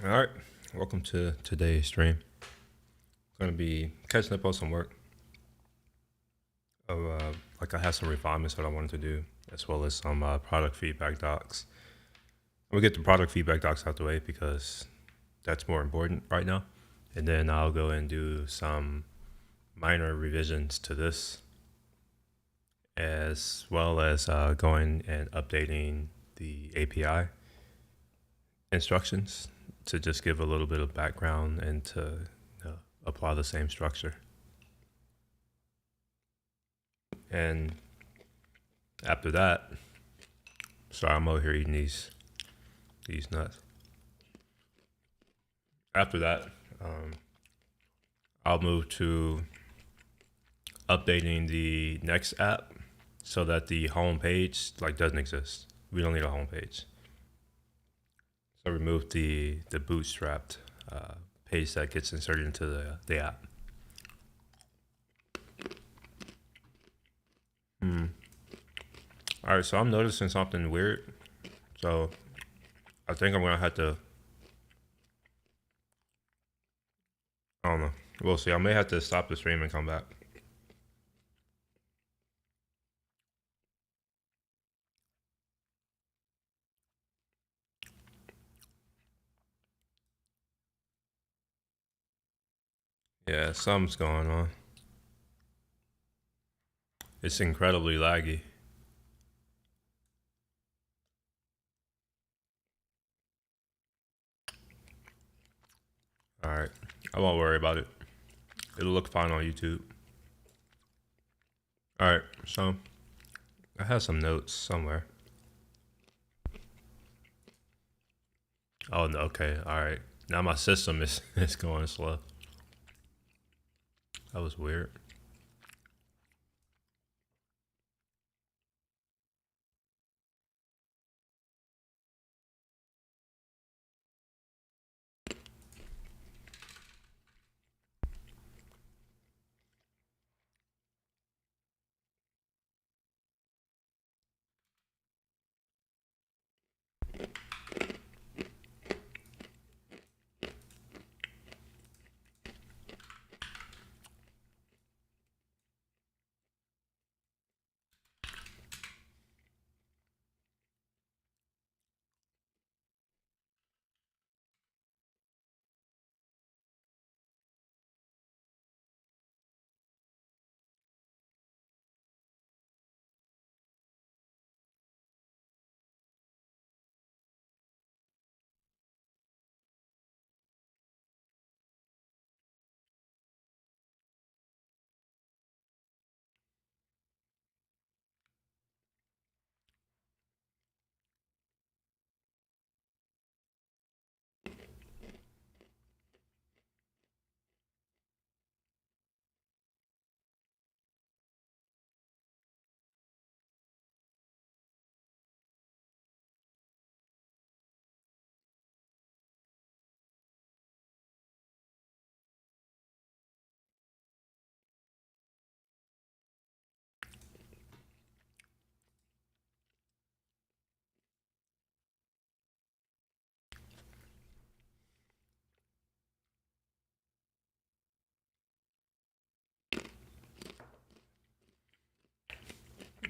All right, welcome to today's stream. Going to be catching up on some work. Of, like I had some refinements that I wanted to do, as well as some product feedback docs. We'll get the product feedback docs out the way because that's more important right now. And then I'll go and do some minor revisions to this, as well as going and updating the API instructions to just give a little bit of background and to apply the same structure. And after that, sorry, I'm over here eating these nuts. After that, I'll move to updating the next app so that the home page doesn't exist. We don't need a home page. So remove the bootstrapped page that gets inserted into the app. All right, so I'm noticing something weird. So I think I'm gonna have to. I don't know. We'll see. I may have to stop the stream and come back. Yeah, something's going on. It's incredibly laggy. All right, I won't worry about it. It'll look fine on YouTube. All right, so I have some notes somewhere. Oh, no, okay, all right. Now my system is going slow. That was weird.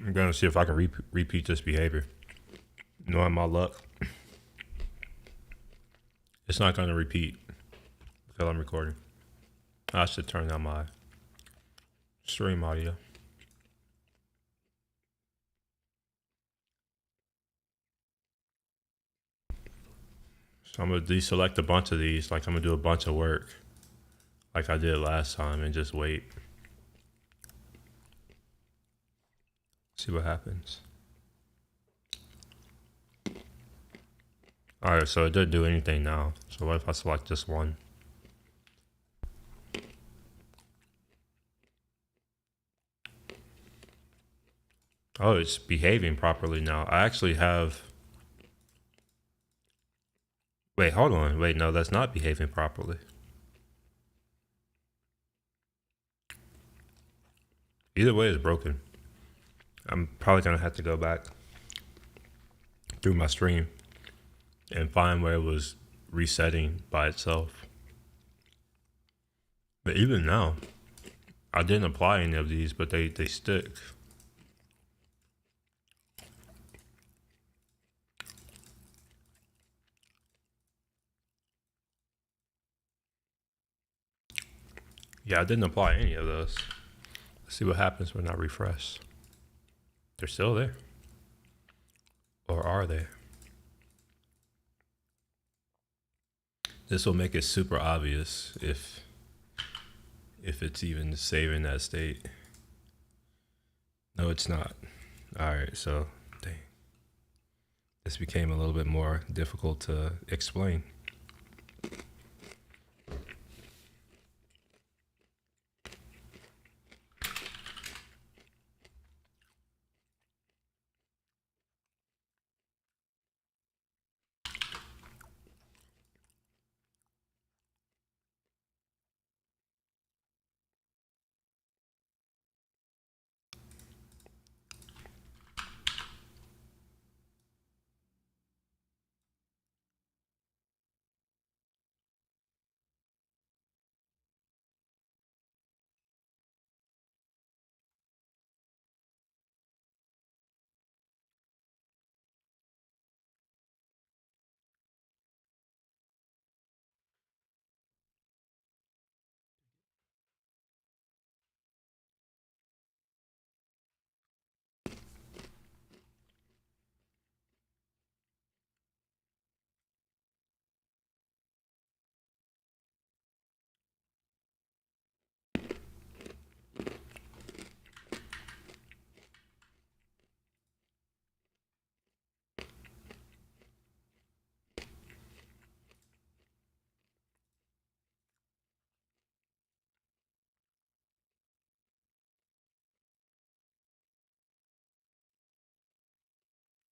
I'm gonna see if I can repeat this behavior. Knowing my luck, it's not gonna repeat because I'm recording. I should turn down my stream audio. So I'm gonna deselect a bunch of these, like I'm gonna do a bunch of work, like I did last time, and just wait. See what happens. All right, so it didn't do anything now. So what if I select just one? Oh, it's behaving properly now. I actually have. Wait, hold on. Wait, no, that's not behaving properly. Either way is broken. I'm probably gonna have to go back through my stream and find where it was resetting by itself. But even now, I didn't apply any of these, but they stick. Yeah, I didn't apply any of those. Let's see what happens when I refresh. They're still there. Or are they? This will make it super obvious if it's even saving that state. No, it's not. All right, so dang. This became a little bit more difficult to explain.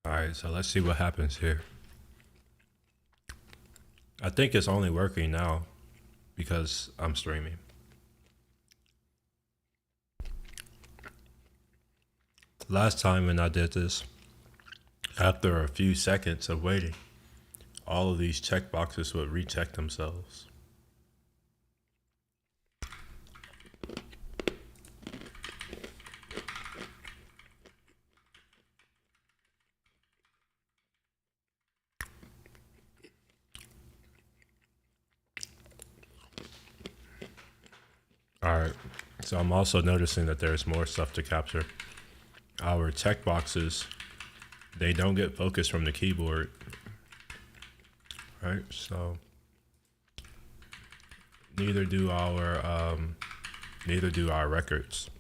All right, so let's see what happens here. I think it's only working now because I'm streaming. Last time when I did this, after a few seconds of waiting, all of these checkboxes would recheck themselves. All right, so I'm also noticing that there's more stuff to capture. Our checkboxes, they don't get focus from the keyboard, right? So neither do our records.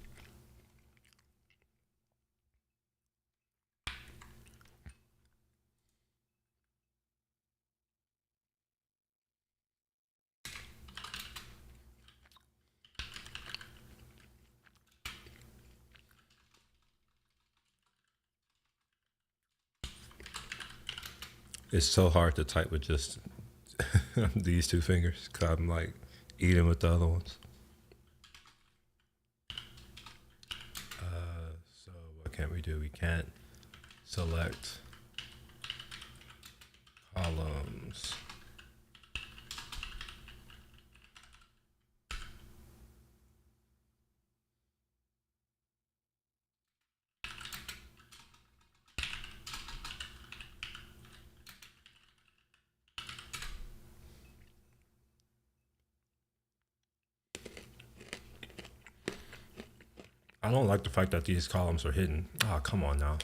It's so hard to type with just these two fingers because I'm like eating with the other ones. So what can't we do? We can't select columns. I don't like the fact that these columns are hidden. Oh, come on now.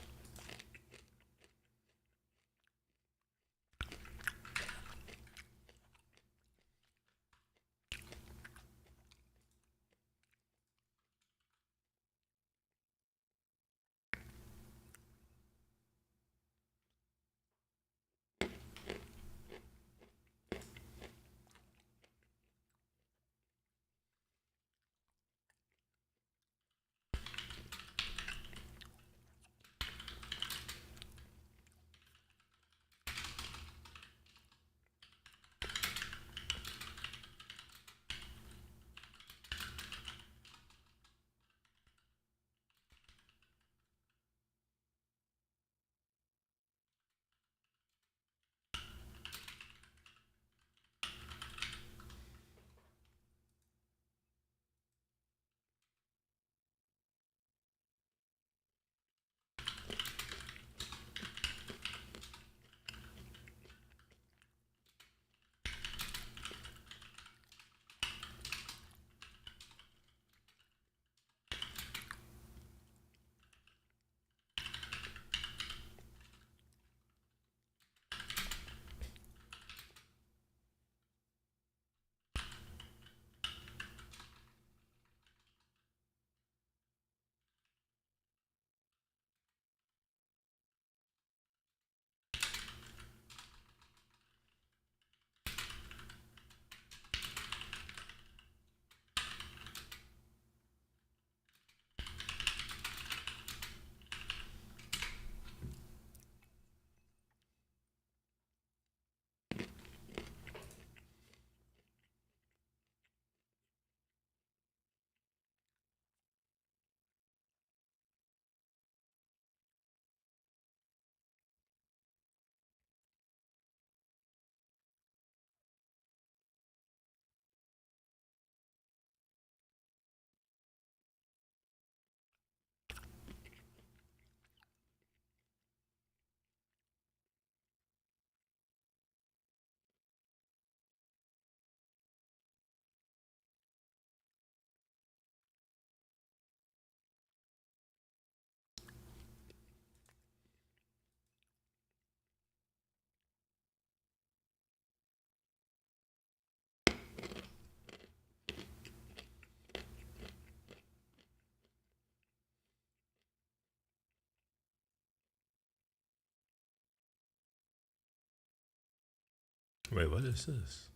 Wait, what is this?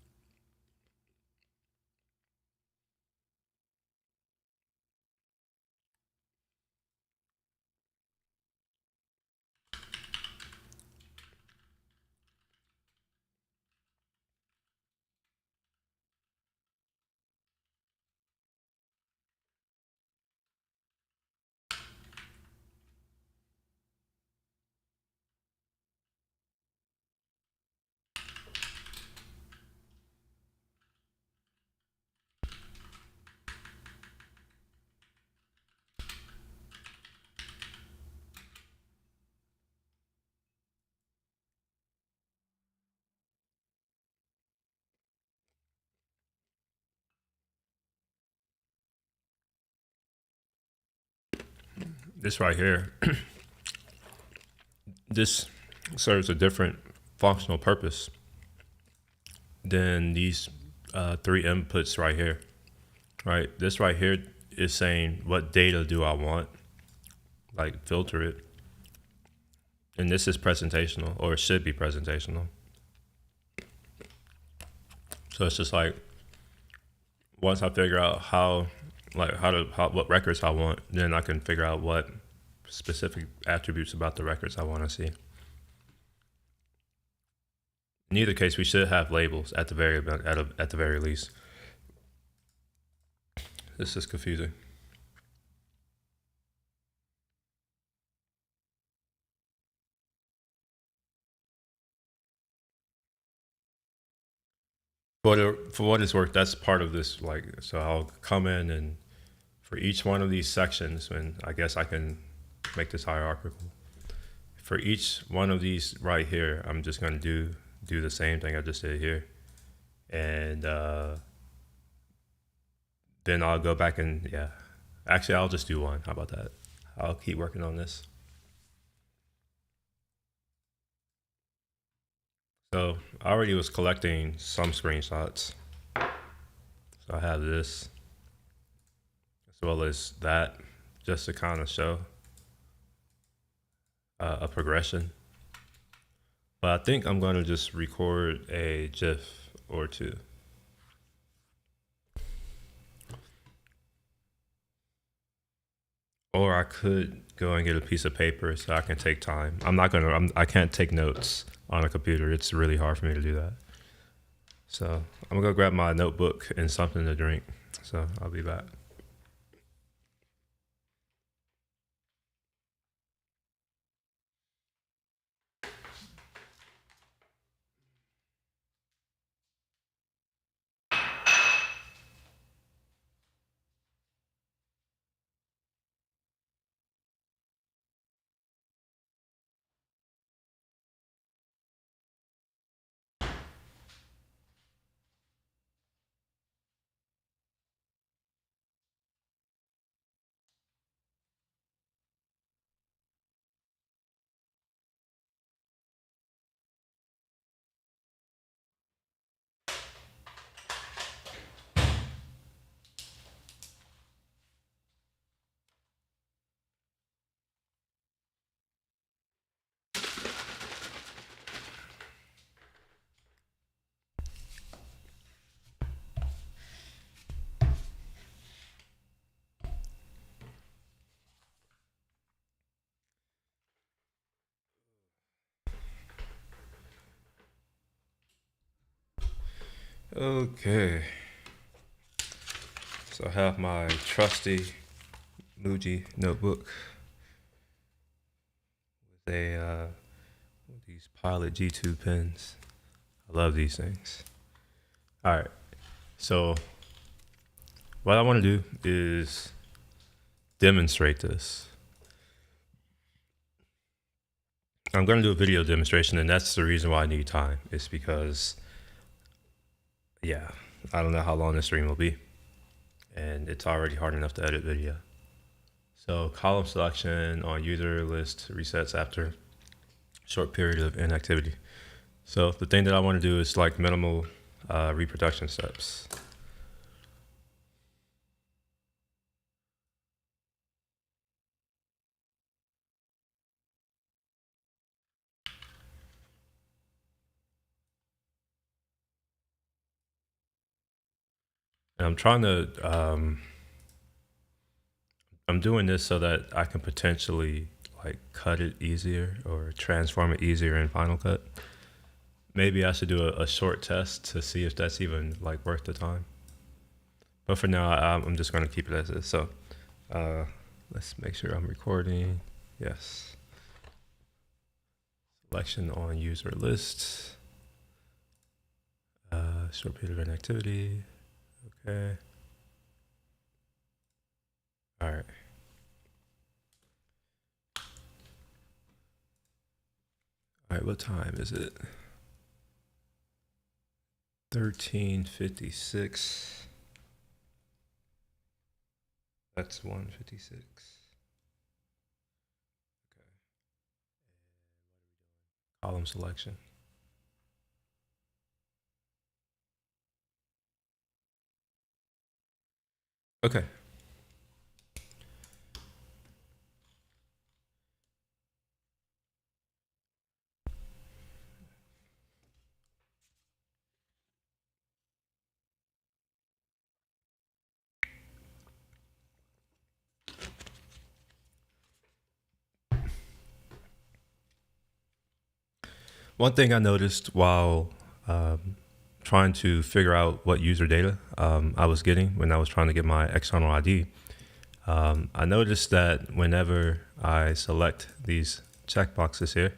This right here, this serves a different functional purpose than these three inputs right here. Right, this right here is saying what data do I want, like filter it, and this is presentational, or it should be presentational. So it's just like once I figure out what records I want, then I can figure out what specific attributes about the records I want to see. In either case, we should have labels at the very least. This is confusing. For what it's worth, that's part of this. Like, so I'll come in and for each one of these sections, and I guess I can make this hierarchical. For each one of these right here, I'm just going to do the same thing I just did here, and then I'll go back and actually I'll just do one. How about that? I'll keep working on this. So I already was collecting some screenshots. So I have this as well as that, just to kind of show a progression. But I think I'm going to just record a GIF or two. Or I could go and get a piece of paper so I can take time. I can't take notes on a computer. It's really hard for me to do that. So I'm gonna go grab my notebook and something to drink. So I'll be back. Okay. So I have my trusty Muji notebook with these Pilot G2 pens. I love these things. All right. So what I want to do is demonstrate this. I'm going to do a video demonstration, and that's the reason why I need time. It's because, I don't know how long this stream will be, and it's already hard enough to edit video. So column selection on user list resets after short period of inactivity. So the thing that I want to do is like minimal reproduction steps. And I'm doing this so that I can potentially like cut it easier or transform it easier in Final Cut. Maybe I should do a short test to see if that's even like worth the time. But for now, I'm just going to keep it as is. So uh, let's make sure I'm recording. Yes. Selection on user list. Short period of inactivity. Okay. All right. All right. What time is it? 13:56. That's 1:56. Column selection. Okay. One thing I noticed while trying to figure out what user data I was getting when I was trying to get my external ID, I noticed that whenever I select these checkboxes here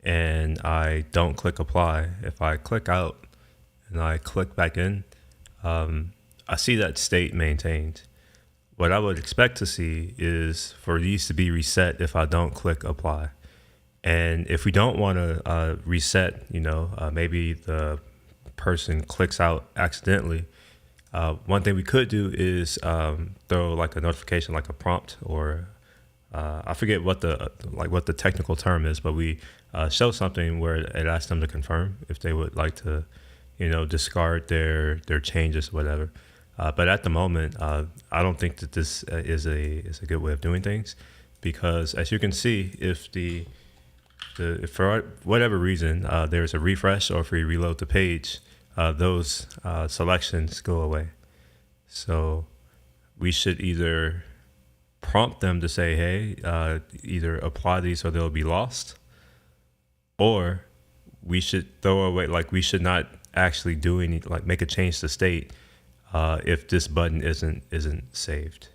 and I don't click apply, if I click out and I click back in, I see that state maintained. What I would expect to see is for these to be reset if I don't click apply. And if we don't want to reset, maybe the person clicks out accidentally. One thing we could do is throw like a notification, like a prompt, or I forget what the technical term is, but we show something where it asks them to confirm if they would like to, discard their changes, whatever. But at the moment, I don't think that this is a good way of doing things, because as you can see, if for whatever reason there's a refresh or if we reload the page, those selections go away. So we should either prompt them to say, hey, either apply these or they'll be lost, or we should throw away, like we should not actually do any, like make a change to state if this button isn't saved.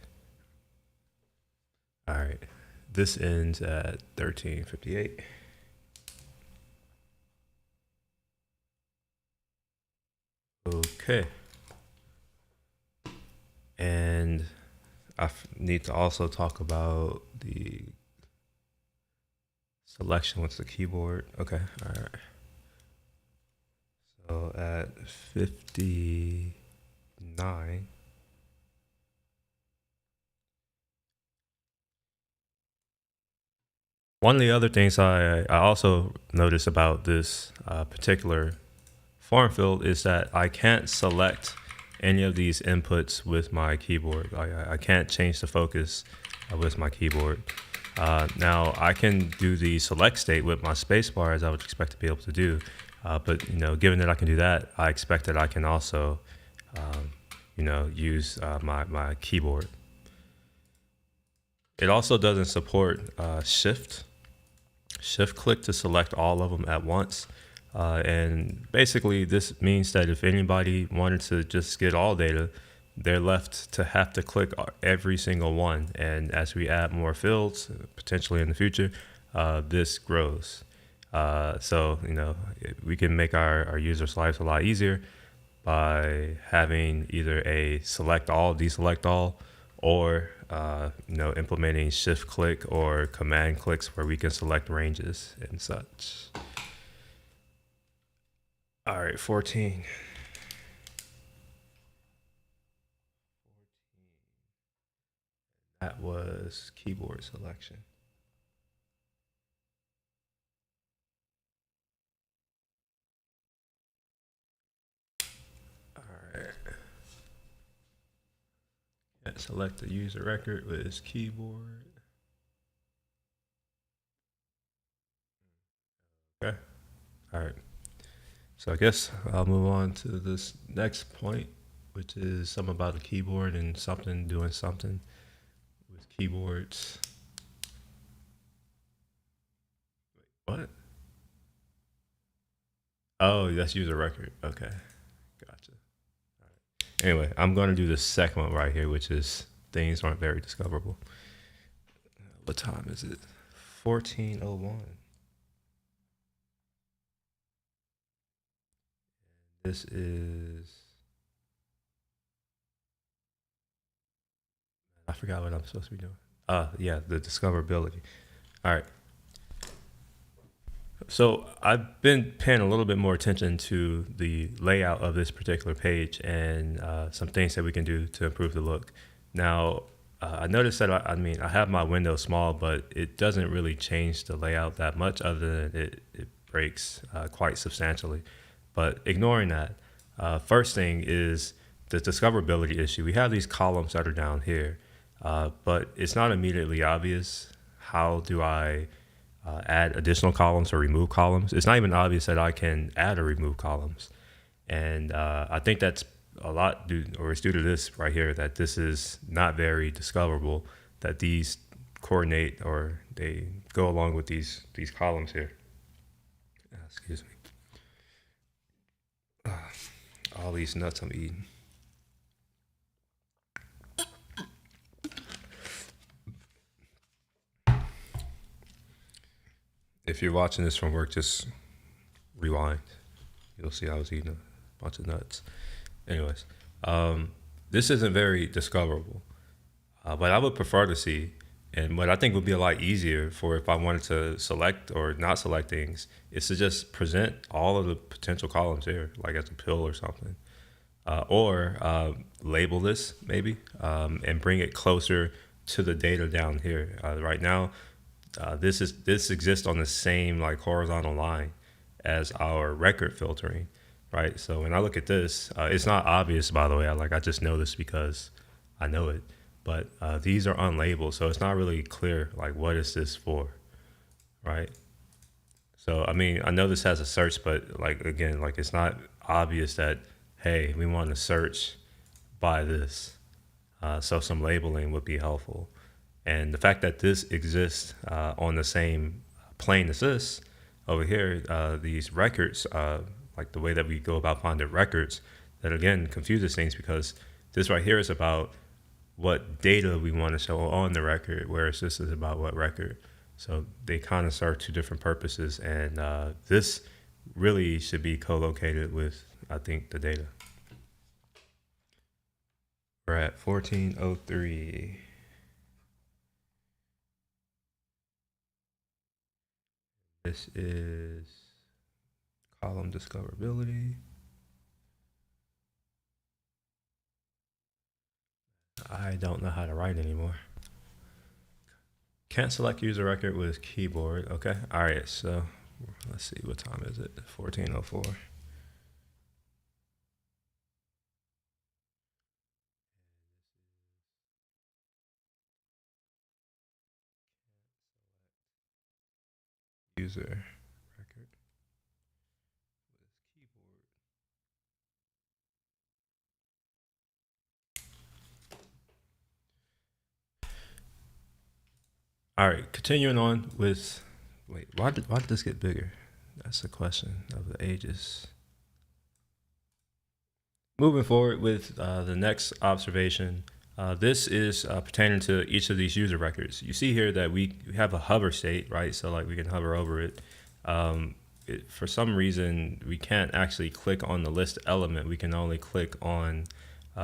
All right, this ends at 13:58. Okay. And I need to also talk about the selection with the keyboard. Okay, all right. So at 59, one of the other things I also noticed about this particular form field is that I can't select any of these inputs with my keyboard. I can't change the focus with my keyboard. Now I can do the select state with my spacebar, as I would expect to be able to do. But given that I can do that, I expect that I can also, use my keyboard. It also doesn't support shift click to select all of them at once. And basically, this means that if anybody wanted to just get all data, they're left to have to click every single one. And as we add more fields, potentially in the future, this grows. So, we can make our users' lives a lot easier by having either a select all, deselect all, or implementing shift click or command clicks where we can select ranges and such. All right, 14. That was keyboard selection. All right. Select the user record with his keyboard. Okay. All right. So I guess I'll move on to this next point. which is something about a keyboard and something doing something with keyboards. What? Oh, that's user record. Okay, gotcha. Anyway, I'm going to do the second one right here, which is things aren't very discoverable. What time is it? 14:01. This is, I forgot what I'm supposed to be doing. Yeah, the discoverability. All right. So I've been paying a little bit more attention to the layout of this particular page and some things that we can do to improve the look. Now, I noticed that I have my window small, but it doesn't really change the layout that much, other than it breaks quite substantially. But ignoring that, first thing is the discoverability issue. We have these columns that are down here, but it's not immediately obvious. How do I add additional columns or remove columns? It's not even obvious that I can add or remove columns. And I think that's a lot it's due to this right here, that this is not very discoverable, that these coordinate or they go along with these columns here. Excuse me. All these nuts I'm eating. If you're watching this from work, just rewind. You'll see I was eating a bunch of nuts. Anyways, this isn't very discoverable, but I would prefer to see, and what I think would be a lot easier for if I wanted to select or not select things, is to just present all of the potential columns here, like as a pill or something, or label this maybe, and bring it closer to the data down here. Right now, this exists on the same like horizontal line as our record filtering, right? So when I look at this, it's not obvious, by the way. I just know this because I know it, but these are unlabeled, so it's not really clear like what is this for, right? So I mean, I know this has a search, but like again, like it's not obvious that hey, we want to search by this. So some labeling would be helpful. And the fact that this exists on the same plane as this over here, these records, like the way that we go about finding records, that again confuses things, because this right here is about what data we want to show on the record, whereas this is about what record. So they kind of serve two different purposes, and this really should be co-located with, I think, the data. We're at 14:03. This is column discoverability. I don't know how to write anymore. Can't select user record with keyboard. Okay. All right. So let's see. What time is it? 14:04. User record with keyboard. All right, continuing on with, wait, why did this get bigger? That's the question of the ages. Moving forward with the next observation, this is pertaining to each of these user records. You see here that we have a hover state, right? So like we can hover over it. For some reason, we can't actually click on the list element. We can only click on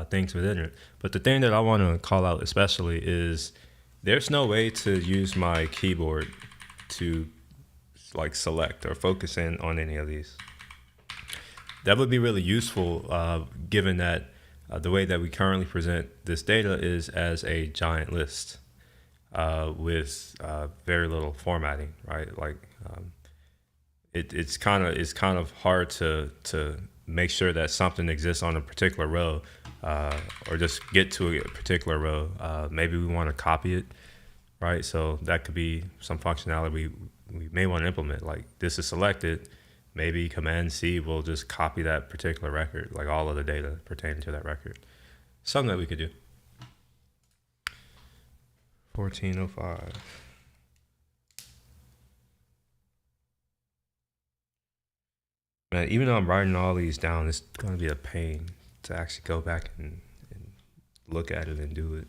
things within it. But the thing that I want to call out especially is there's no way to use my keyboard to like select or focus in on any of these. That would be really useful given that the way that we currently present this data is as a giant list with very little formatting, right? Like it's kind of hard to make sure that something exists on a particular row or just get to a particular row. Maybe we want to copy it, right? So that could be some functionality we may want to implement. Like this is selected. maybe Command C will just copy that particular record, like all of the data pertaining to that record. Something that we could do. 1405. Man, even though I'm writing all these down, it's going to be a pain to actually go back and look at it and do it.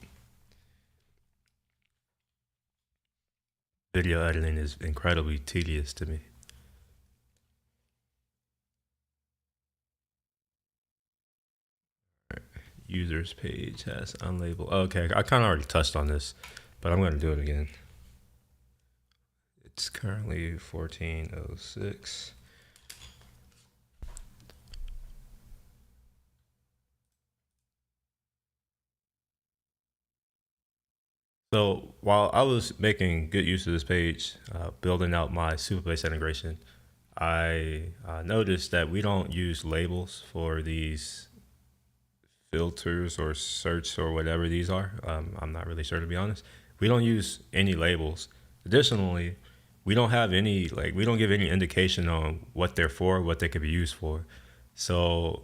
Video editing is incredibly tedious to me. Users page has unlabeled. Okay, I kind of already touched on this, but I'm going to do it again. It's currently 1406. So while I was making good use of this page, building out my Superbase integration, I noticed that we don't use labels for these filters or search or whatever these are. I'm not really sure, to be honest. We don't use any labels. Additionally, we don't have any, like, we don't give any indication on what they're for, what they could be used for. So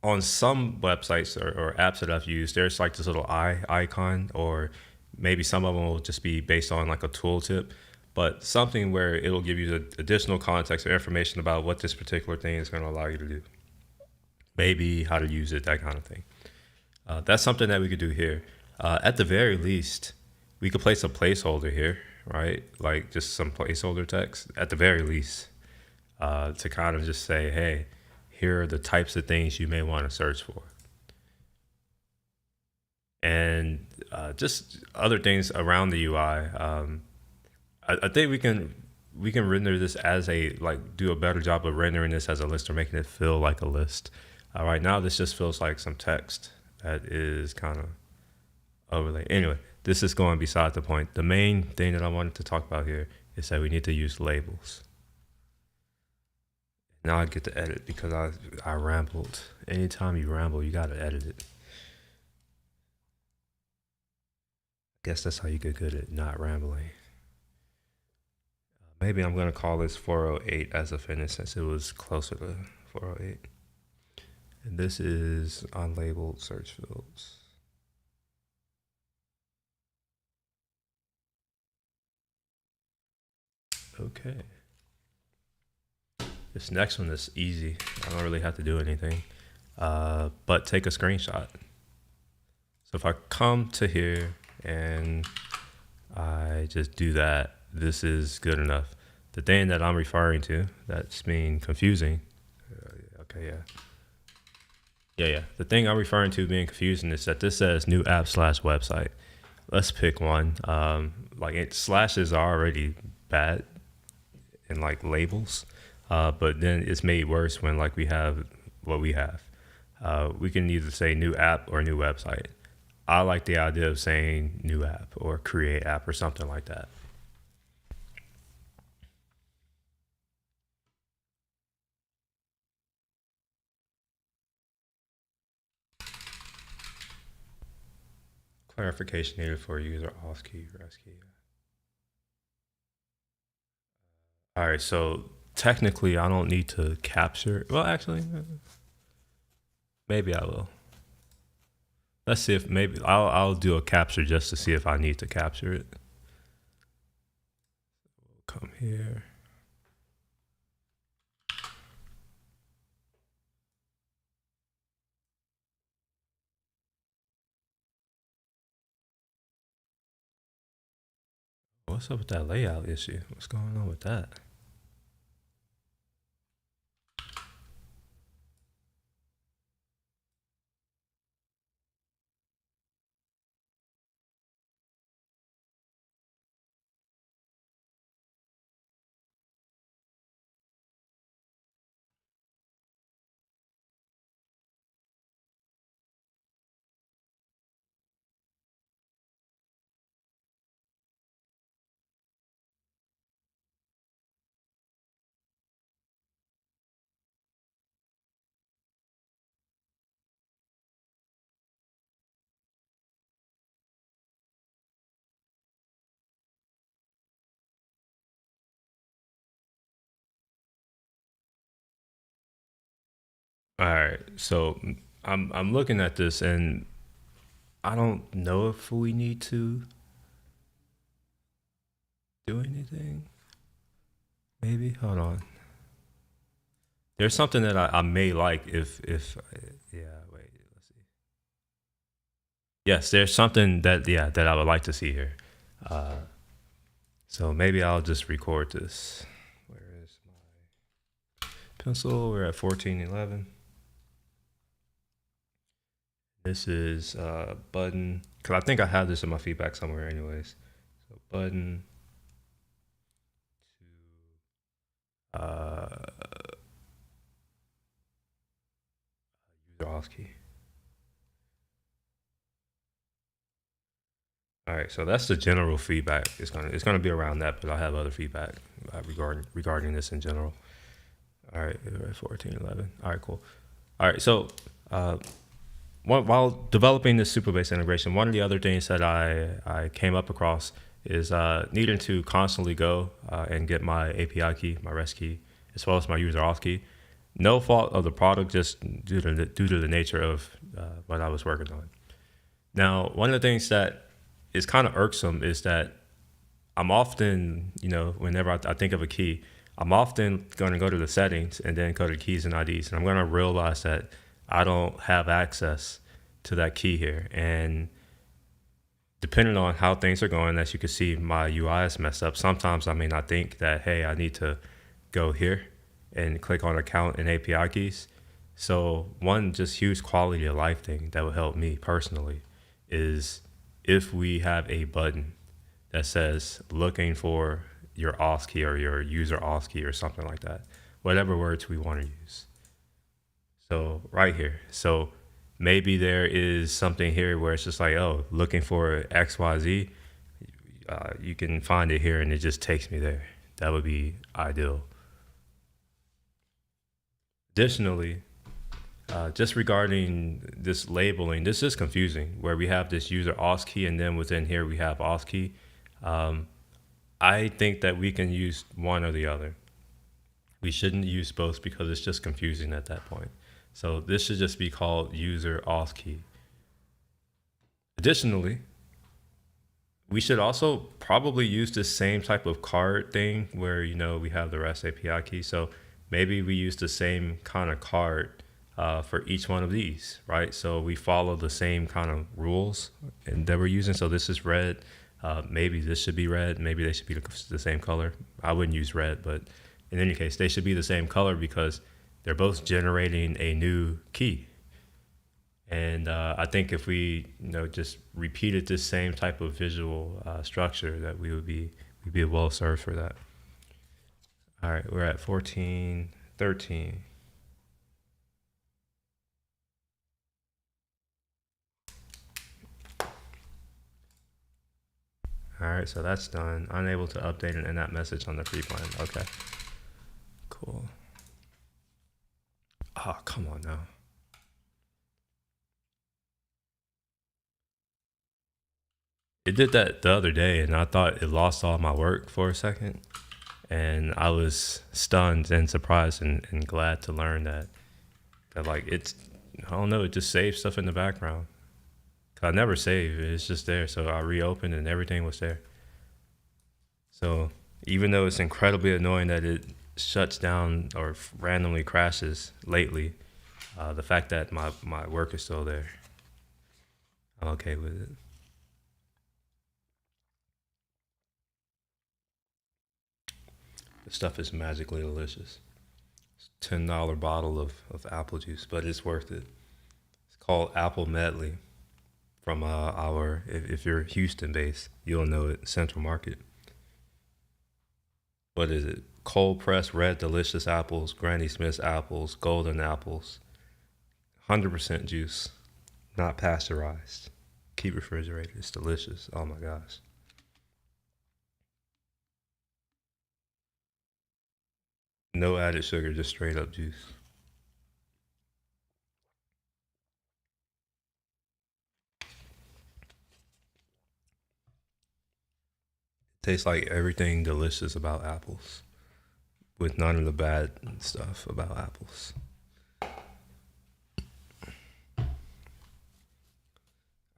on some websites or apps that I've used, there's like this little eye icon, or maybe some of them will just be based on like a tooltip, but something where it'll give you the additional context or information about what this particular thing is going to allow you to do. Maybe how to use it, that kind of thing. That's something that we could do here. At the very least, we could place a placeholder here, right? Like just some placeholder text at the very least, to kind of just say, hey, here are the types of things you may want to search for. And just other things around the UI. I think we can render this as a, like, do a better job of rendering this as a list or making it feel like a list. Right now, this just feels like some text that is kind of overlay. Anyway, this is going beside the point. The main thing that I wanted to talk about here is that we need to use labels. Now I get to edit because I rambled. Anytime you ramble, you got to edit it. I guess that's how you get good at not rambling. Maybe I'm going to call this 408 as a finish since it was closer to 408. And this is unlabeled search fields. Okay. This next one is easy. I don't really have to do anything, but take a screenshot. So if I come to here and I just do that, this is good enough. The thing that I'm referring to that's being confusing. Okay, yeah. Yeah. The thing I'm referring to being confusing is that this says new app / website. Let's pick one. Slashes are already bad in like labels, but then it's made worse when like we have what we have. We can either say new app or new website. I like the idea of saying new app or create app or something like that. Clarification needed for user auth key, rest key. All right, so technically I don't need to capture. Well, actually, maybe I will. Let's see if maybe I'll do a capture just to see if I need to capture it. Come here. What's up with that layout issue? What's going on with that? All right. So I'm looking at this and I don't know if we need to do anything. Maybe. Hold on. There's something that I may like if yeah, wait, let's see. Yes, there's something that yeah, that I would like to see here. Uh so maybe I'll just record this. Where is my pencil? We're at 1411. This is button cuz I think I have this in my feedback somewhere anyways. So button to user auth key. All right, so that's the general feedback. It's gonna be around that, but I have other feedback regarding this in general. All right, we're at 1411. All right, cool. All right, so uh, while developing this Supabase integration, one of the other things that I came up across is needing to constantly go and get my API key, my REST key, as well as my user auth key. No fault of the product, just due to the nature of what I was working on. Now, one of the things that is kind of irksome is that I'm often, whenever I think of a key, I'm often going to go to the settings and then go to keys and IDs, and I'm going to realize that I don't have access to that key here. And depending on how things are going, as you can see, my UI is messed up. Sometimes I may not think that, hey, I need to go here and click on account and API keys. So one just huge quality of life thing that would help me personally is if we have a button that says looking for your auth key or your user auth key or something like that, whatever words we want to use. So right here. So maybe there is something here where it's just like, oh, looking for XYZ, you can find it here and it just takes me there. That would be ideal. Additionally, just regarding this labeling, this is confusing where we have this user auth key and then within here we have auth key. I think that we can use one or the other. We shouldn't use both because it's just confusing at that point. So this should just be called user auth key. Additionally, we should also probably use the same type of card thing where, we have the REST API key. So maybe we use the same kind of card for each one of these, right? So we follow the same kind of rules that we're using. So this is red. Maybe this should be red. Maybe they should be the same color. I wouldn't use red, but in any case, they should be the same color because they're both generating a new key. And I think if we, just repeated this same type of visual structure, that we'd be well served for that. All right, we're at 1413. All right, so that's done. Unable to update an in-app message on the free plan. Okay, cool. Oh, come on now. It did that the other day, and I thought it lost all my work for a second. And I was stunned and surprised and glad to learn that like it's, I don't know, it just saves stuff in the background. I never save, it's just there. So I reopened and everything was there. So even though it's incredibly annoying that it shuts down or randomly crashes lately, the fact that my work is still there, I'm okay with it. The stuff is magically delicious. It's a $10 bottle of apple juice, but it's worth it. It's called Apple Medley from if you're Houston based, you'll know it, Central Market. What is it? Cold pressed red delicious apples, Granny Smith's apples, golden apples, 100% juice, not pasteurized. Keep refrigerated. It's delicious. Oh my gosh. No added sugar, just straight up juice. Tastes like everything delicious about apples, with none of the bad stuff about apples.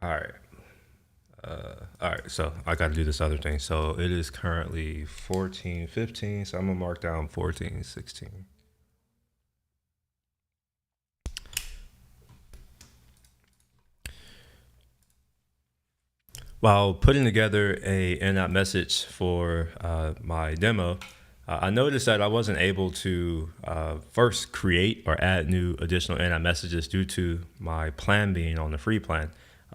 All right. All right, so I got to do this other thing. So it is currently 14:15, so I'm gonna mark down 14:16. While putting together a in-app message for my demo, I noticed that I wasn't able to first create or add new additional in-app messages due to my plan being on the free plan.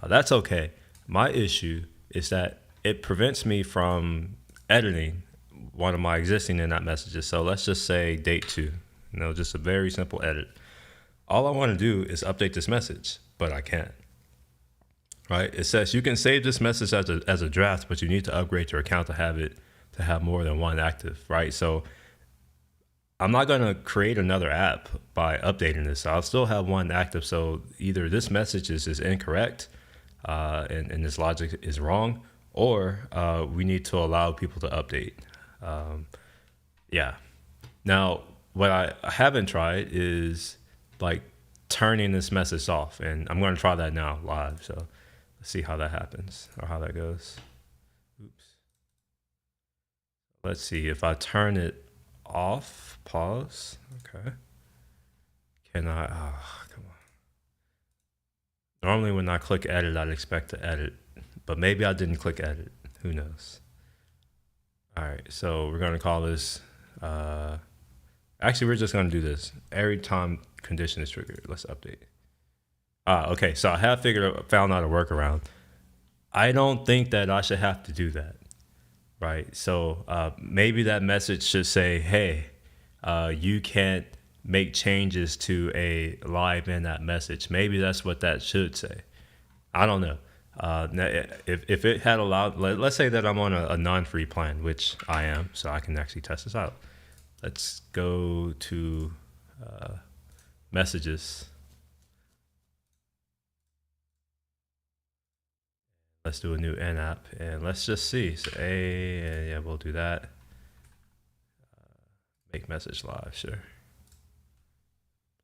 That's okay. My issue is that it prevents me from editing one of my existing in-app messages. So let's just say date 2, just a very simple edit. All I want to do is update this message, but I can't. Right? It says you can save this message as a draft, but you need to upgrade your account to have more than one active, right? So I'm not going to create another app by updating this. I'll still have one active. So either this message is incorrect and this logic is wrong, or we need to allow people to update. Yeah. Now, what I haven't tried is like turning this message off, and I'm going to try that now live. So let's see how that happens or how that goes. Oops. Let's see if I turn it off, pause. Okay. Can I, come on. Normally when I click edit, I'd expect to edit, but maybe I didn't click edit. Who knows? All right, so we're gonna call this, actually we're just gonna do this. Every time condition is triggered, let's update. Okay, so I have found out a workaround. I don't think that I should have to do that, right? So maybe that message should say, hey, you can't make changes to a live in-app message. Maybe that's what that should say. I don't know. If it had allowed, let's say that I'm on a non-free plan, which I am, so I can actually test this out. Let's go to messages. Let's do a new in-app and let's just see. So and yeah, we'll do that. Make message live, sure.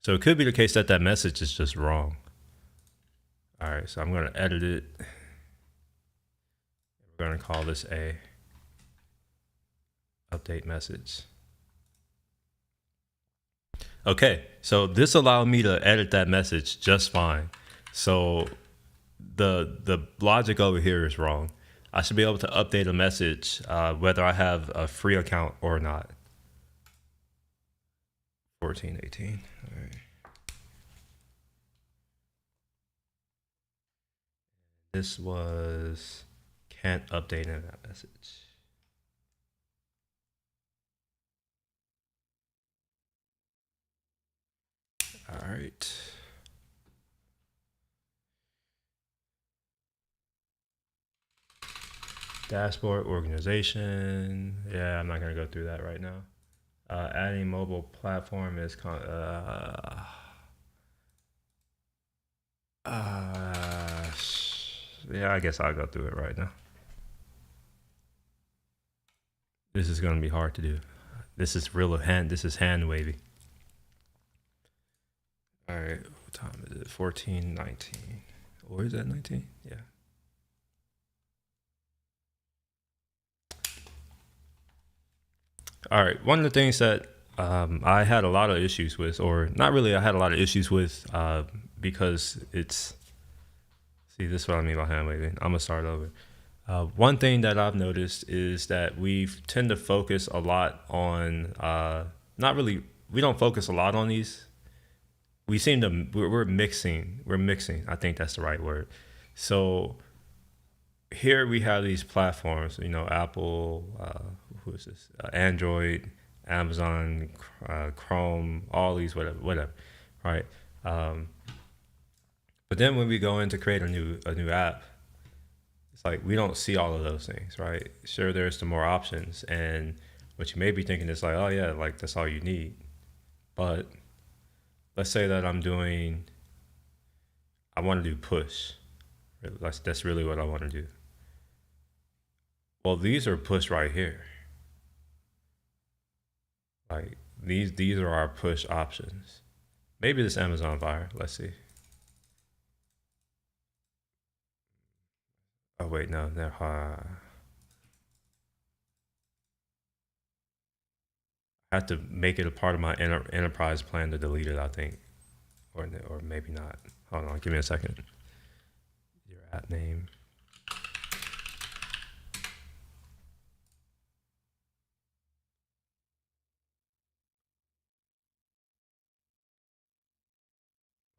So it could be the case that that message is just wrong. All right, so I'm going to edit it. We're going to call this a update message. Okay, so this allowed me to edit that message just fine. So the logic over here is wrong. I should be able to update a message whether I have a free account or not. 14:18. All right. This was can't update in that message. All right. Dashboard organization. Yeah, I'm not gonna go through that right now. Adding mobile platform is yeah, I guess I'll go through it right now. This is gonna be hard to do. This is hand wavy. All right, what time is it? 14:19. Or is that 19? Yeah. All right, one of the things that I had a lot of issues with, or not really, I had a lot of issues with because it's, see, this is what I mean by hand waving. I'm gonna start over. One thing that I've noticed is that we tend to focus a lot on, we don't focus a lot on these. We're mixing, I think that's the right word. So here we have these platforms, Apple, who is this? Android, Amazon, Chrome, all these, whatever, right? But then when we go in to create a new app, it's like we don't see all of those things, right? Sure, there's some more options, and what you may be thinking is like, oh yeah, like that's all you need. But let's say that I want to do push. That's really what I want to do. Well, these are push right here. Like these are our push options. Maybe this Amazon buyer. Let's see. Oh wait, no, no. I have to make it a part of my enterprise plan to delete it. I think, or maybe not. Hold on, give me a second. Your app name.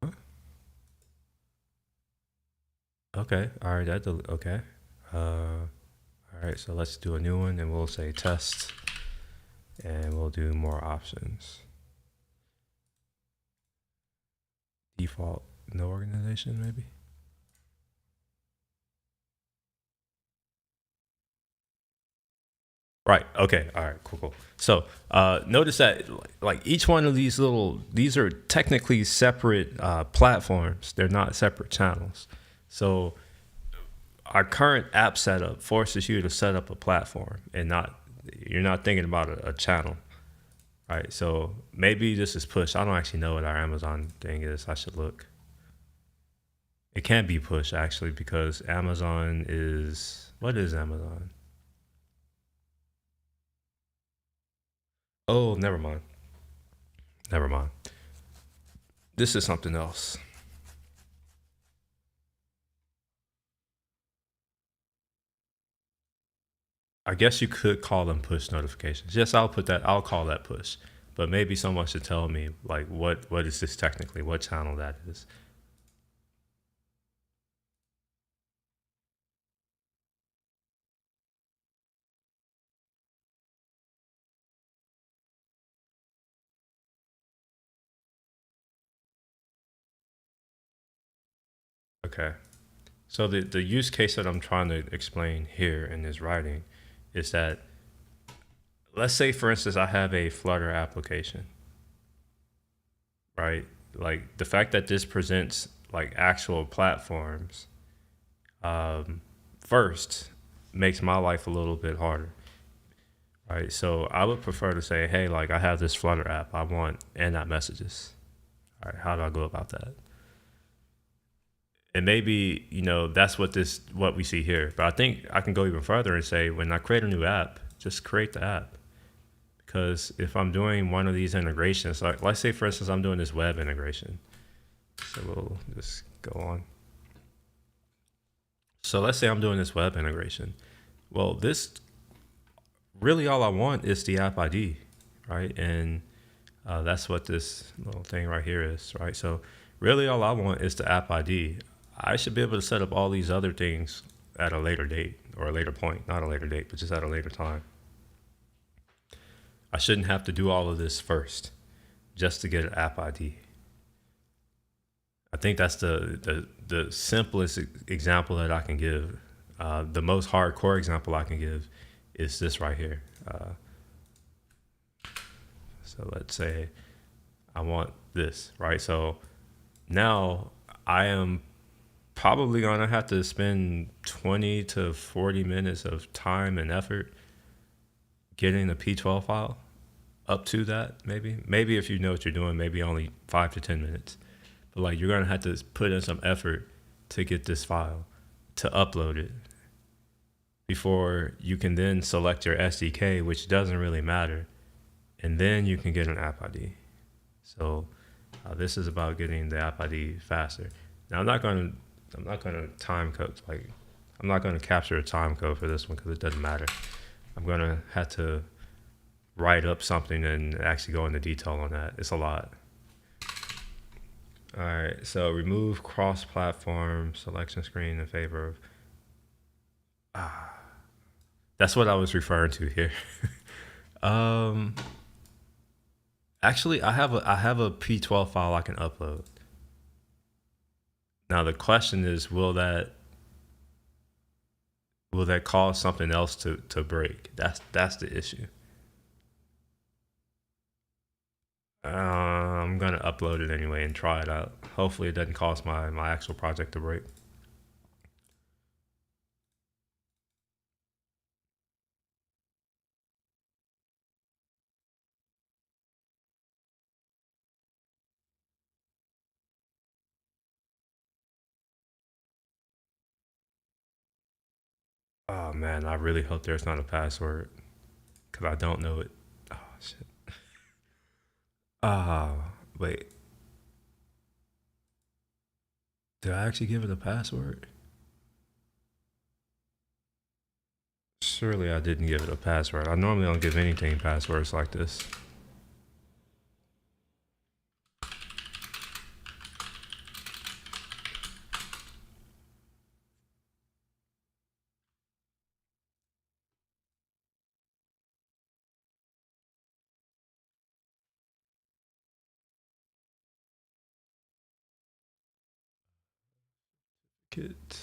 Huh? Okay, all right. Okay. All right. So let's do a new one, and we'll say test, and we'll do more options. Default, no organization, maybe. Right. Okay. All right. Cool. Cool. So notice that like each one of these are technically separate platforms. They're not separate channels. So our current app setup forces you to set up a platform and not you're not thinking about a channel. Right. So maybe this is push. I don't actually know what our Amazon thing is. I should look. It can't be push actually because Amazon is what is Amazon? Oh, never mind. Never mind. This is something else. I guess you could call them push notifications. Yes, I'll put that. I'll call that push. But maybe someone should tell me like what is this technically? What channel that is? Okay. So the use case that I'm trying to explain here in this writing is that let's say for instance I have a Flutter application, right? Like the fact that this presents like actual platforms um, first makes my life a little bit harder. Right. So I would prefer to say, hey, like I have this Flutter app. I want in-app messages. All right. How do I go about that? And maybe, that's what we see here. But I think I can go even further and say when I create a new app, just create the app. Because if I'm doing one of these integrations, like let's say for instance I'm doing this web integration. So we'll just go on. So let's say I'm doing this web integration. Well, this really all I want is the app ID, right? And that's what this little thing right here is, right? So really all I want is the app ID. I should be able to set up all these other things at a later date or a later point, not a later date, but just at a later time. I shouldn't have to do all of this first just to get an app ID. I think that's the simplest example that I can give. The most hardcore example I can give is this right here. So let's say I want this, right? So now I am probably going to have to spend 20 to 40 minutes of time and effort getting the P12 file up to that, maybe if you know what you're doing, maybe only 5 to 10 minutes, but like you're going to have to put in some effort to get this file, to upload it before you can then select your SDK, which doesn't really matter, and then you can get an app ID. So this is about getting the app ID faster. Now I'm not gonna time code like I'm not gonna capture a time code for this one because it doesn't matter. I'm gonna have to write up something and actually go into detail on that. It's a lot. All right, so remove cross-platform selection screen in favor of. That's what I was referring to here. um, Actually, I have a P12 file I can upload. Now the question is, will that cause something else to break? That's the issue. I'm gonna upload it anyway and try it out. Hopefully, it doesn't cause my actual project to break. Oh man, I really hope there's not a password because I don't know it. Oh shit. Ah, wait. Did I actually give it a password? Surely I didn't give it a password. I normally don't give anything passwords like this. Get.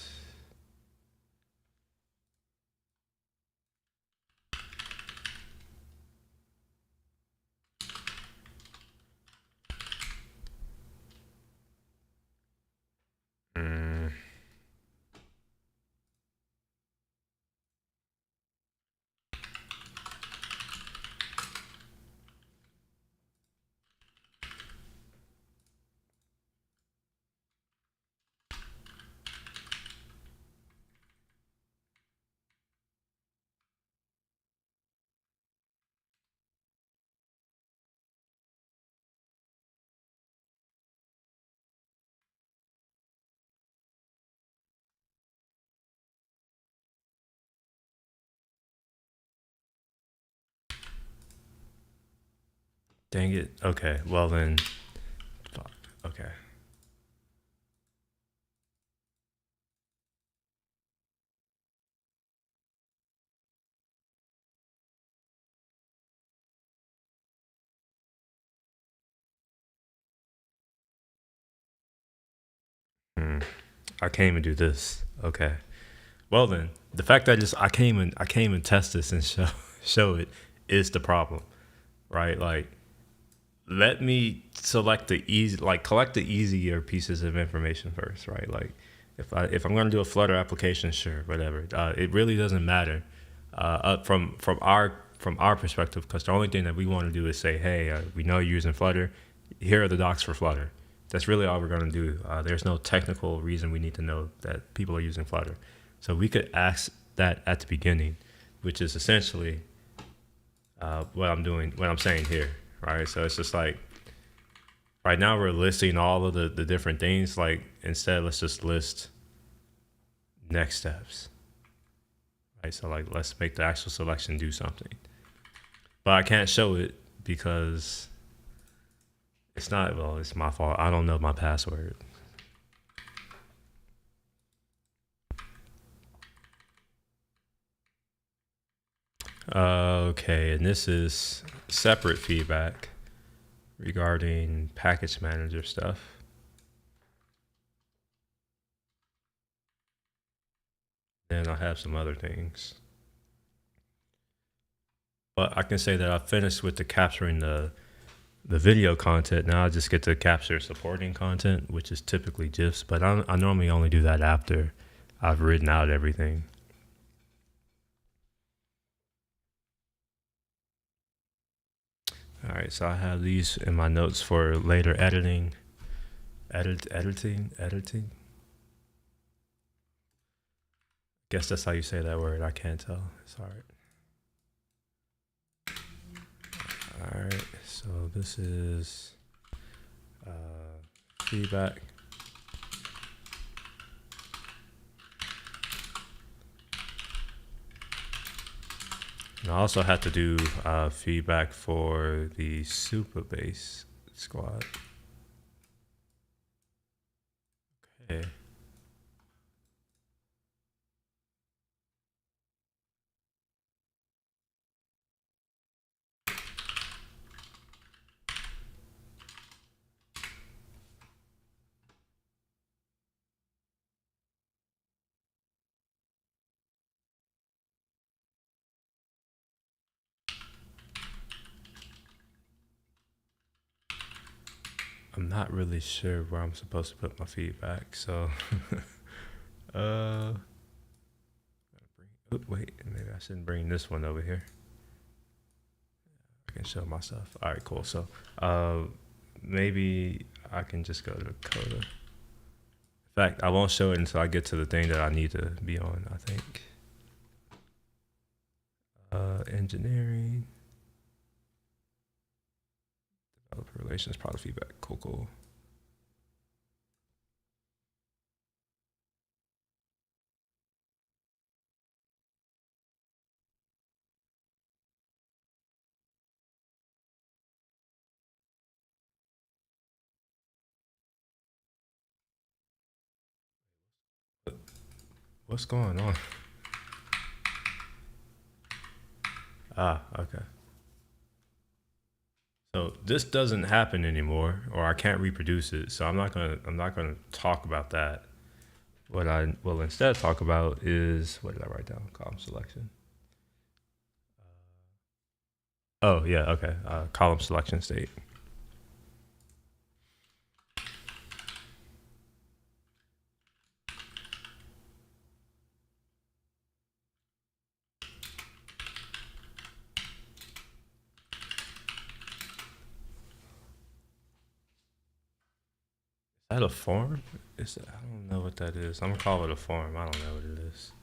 Mm, dang it. Okay. Well then. Fuck. Okay. Hmm. I came and do this. Okay. Well then, the fact that I came and test this and show show it is the problem, right? Like, let me select the easy, like collect the easier pieces of information first, right? Like, if I'm going to do a Flutter application, sure, whatever. It really doesn't matter from our perspective, because the only thing that we want to do is say, hey, we know you're using Flutter. Here are the docs for Flutter. That's really all we're going to do. There's no technical reason we need to know that people are using Flutter. So we could ask that at the beginning, which is essentially what I'm saying here, right? So it's just like right now we're listing all of the different things. Like instead, let's just list next steps, right? So like let's make the actual selection do something. But I can't show it because it's not, well, it's my fault. I don't know my password. Okay, and this is separate feedback regarding package manager stuff. And I have some other things. But I can say that I finished with the capturing the video content. Now I just get to capture supporting content, which is typically GIFs, but I normally only do that after I've written out everything. All right, so I have these in my notes for later editing. Editing. Guess that's how you say that word. I can't tell. It's all right. All right, so this is feedback. And I also had to do feedback for the Super Bass squad. Okay. I'm not really sure where I'm supposed to put my feedback, so wait, maybe I shouldn't bring this one over here. I can show my stuff. All right, cool. So maybe I can just go to Coda. In fact, I won't show it until I get to the thing that I need to be on, I think. Engineering, developer relations, product feedback. Cool, cool. What's going on? Ah, okay. So this doesn't happen anymore, or I can't reproduce it. So I'm not gonna talk about that. What I will instead talk about is, what did I write down? Column selection. Oh yeah, okay. Column selection state. Is that a form? I don't know what that is. I'm gonna call it a form. I don't know what it is.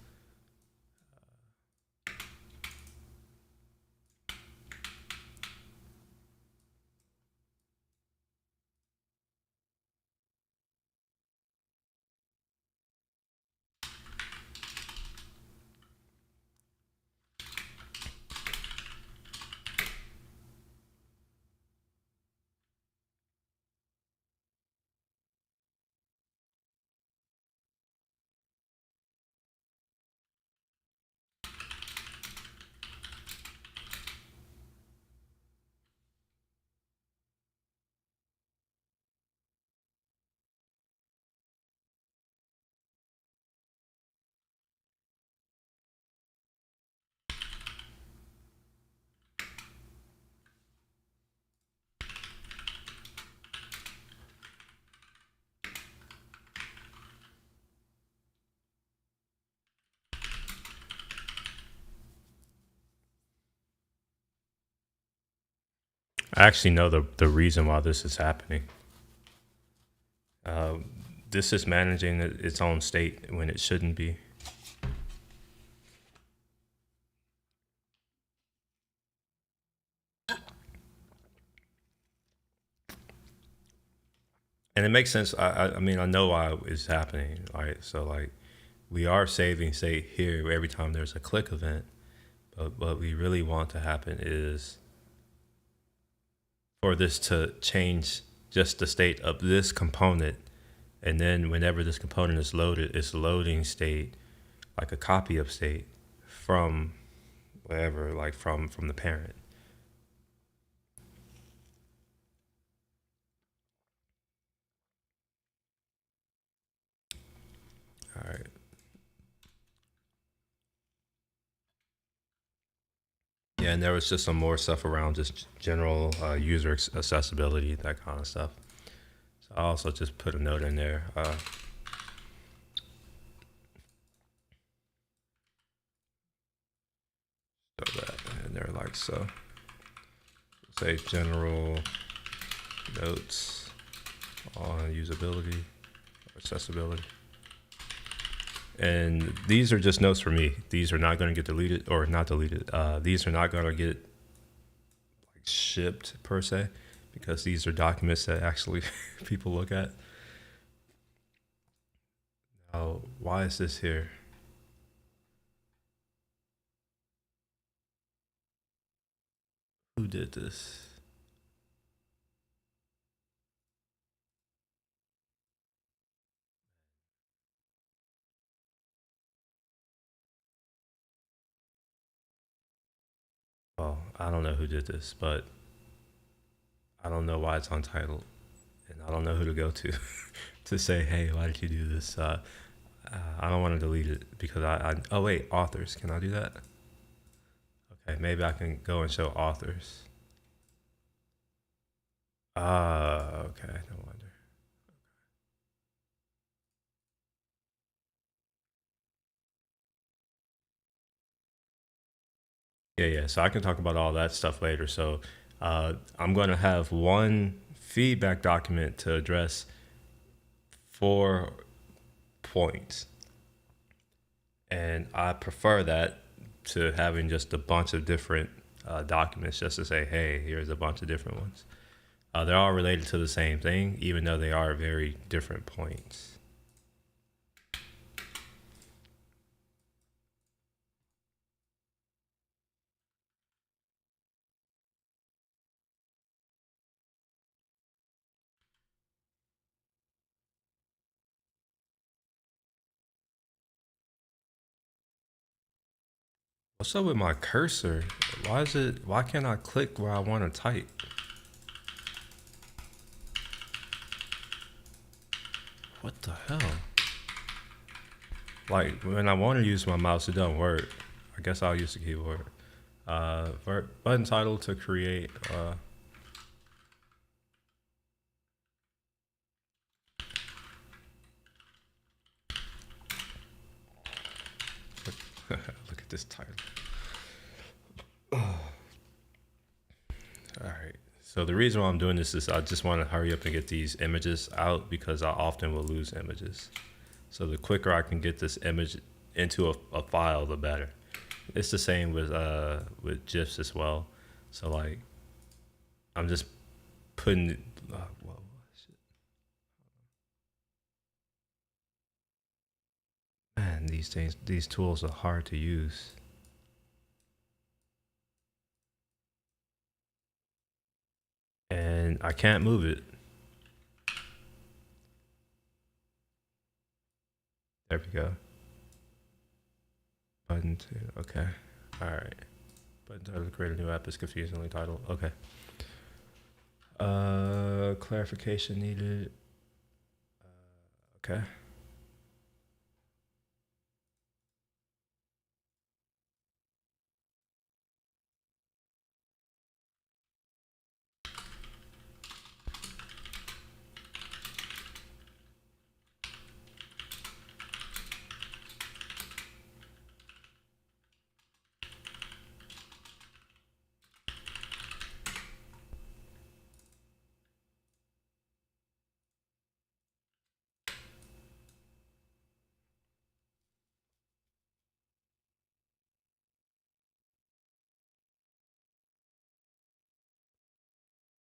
I actually know the reason why this is happening. Uh, this is managing its own state when it shouldn't be. And it makes sense. I mean, I know why it's happening. Right. So like, we are saving state here every time there's a click event, but what we really want to happen is for this to change just the state of this component, and then whenever this component is loaded, it's loading state, like a copy of state from wherever, like from the parent. All right. Yeah, and there was just some more stuff around just general user accessibility, that kind of stuff. So I also just put a note in there. So that in there, like so. Say general notes on usability or accessibility. And these are just notes for me. These are not going to get deleted or not deleted. These are not going to get like shipped per se, because these are documents that actually people look at. Now, why is this here? Who did this? Well, I don't know who did this, but I don't know why it's untitled, and I don't know who to go to to say, hey, why did you do this? I don't want to delete it because oh wait, authors. Can I do that? Okay, maybe I can go and show authors. Okay, no wonder. Yeah, yeah. So I can talk about all that stuff later. So I'm going to have one feedback document to address 4 points, and I prefer that to having just a bunch of different documents just to say, hey, here's a bunch of different ones. They're all related to the same thing, even though they are very different points. What's up with my cursor? Why can't I click where I want to type? What the hell? Like, when I want to use my mouse, it doesn't work. I guess I'll use the keyboard. Button title to create. Look at this title. All right. So the reason why I'm doing this is I just want to hurry up and get these images out because I often will lose images. So the quicker I can get this image into a file, the better. It's the same with GIFs as well. So like, I'm just putting. Whoa, shit. Man, these tools are hard to use. And I can't move it. There we go. Button two. Okay. All right. Button title to create a new app is confusingly titled. Okay. Clarification needed. Okay.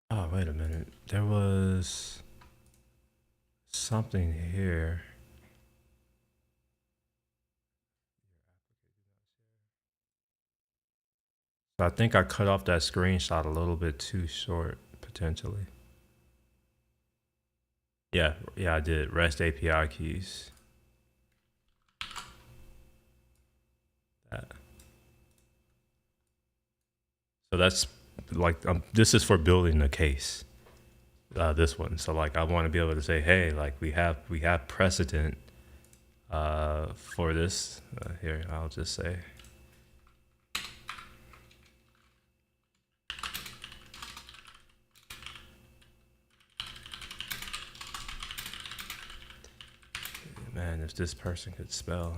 Oh, wait a minute. There was something here. So I think I cut off that screenshot a little bit too short, potentially. Yeah, I did. REST API keys. That. So that's like, this is for building a case. This one. So like, I want to be able to say, hey, like we have precedent for this. Here, I'll just say. Man, if this person could spell.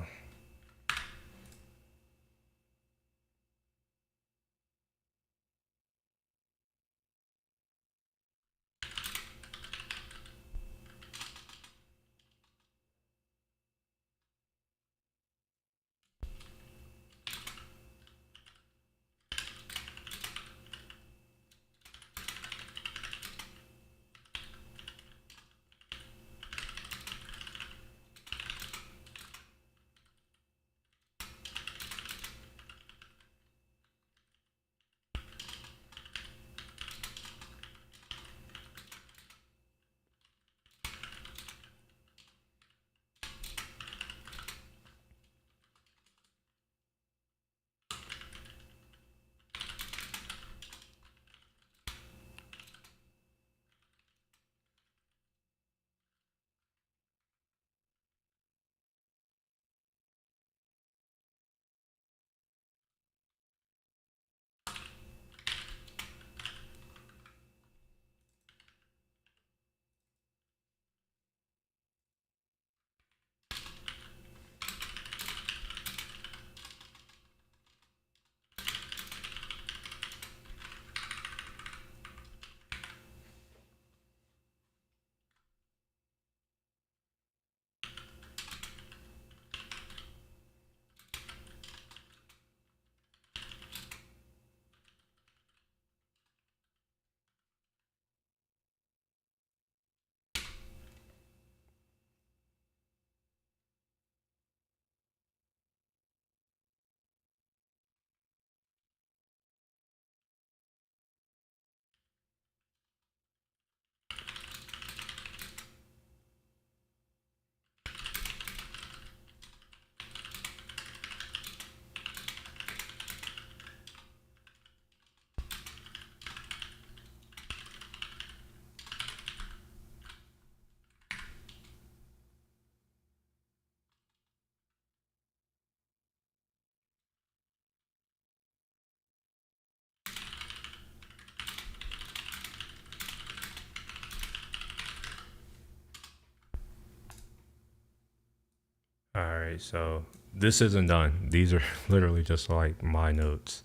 All right, so this isn't done. These are literally just like my notes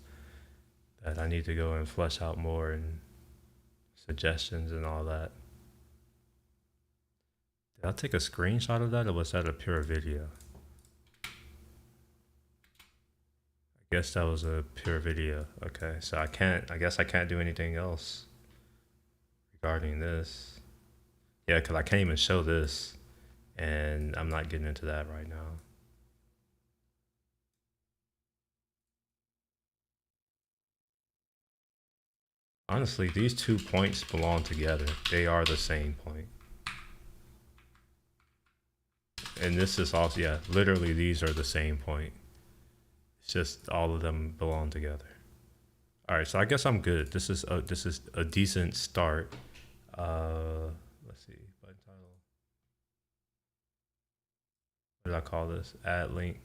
that I need to go and flesh out more and suggestions and all that. Did I take a screenshot of that or was that a pure video? I guess that was a pure video. Okay, so I guess I can't do anything else regarding this. Yeah, because I can't even show this and I'm not getting into that right now. Honestly, these 2 points belong together. They are the same point. And this is also, yeah, literally these are the same point. It's just all of them belong together. All right, so I guess I'm good. This is a decent start. Let's see, button title. What did I call this? Add link.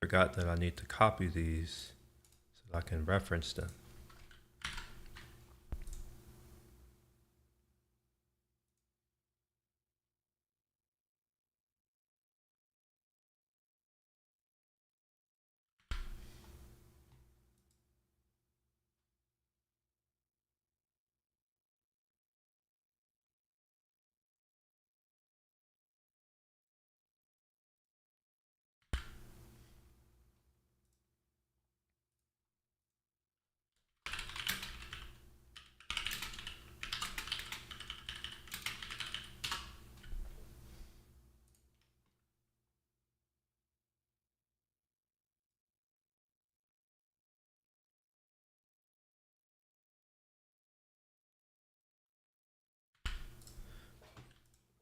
Forgot that I need to copy these so I can reference them.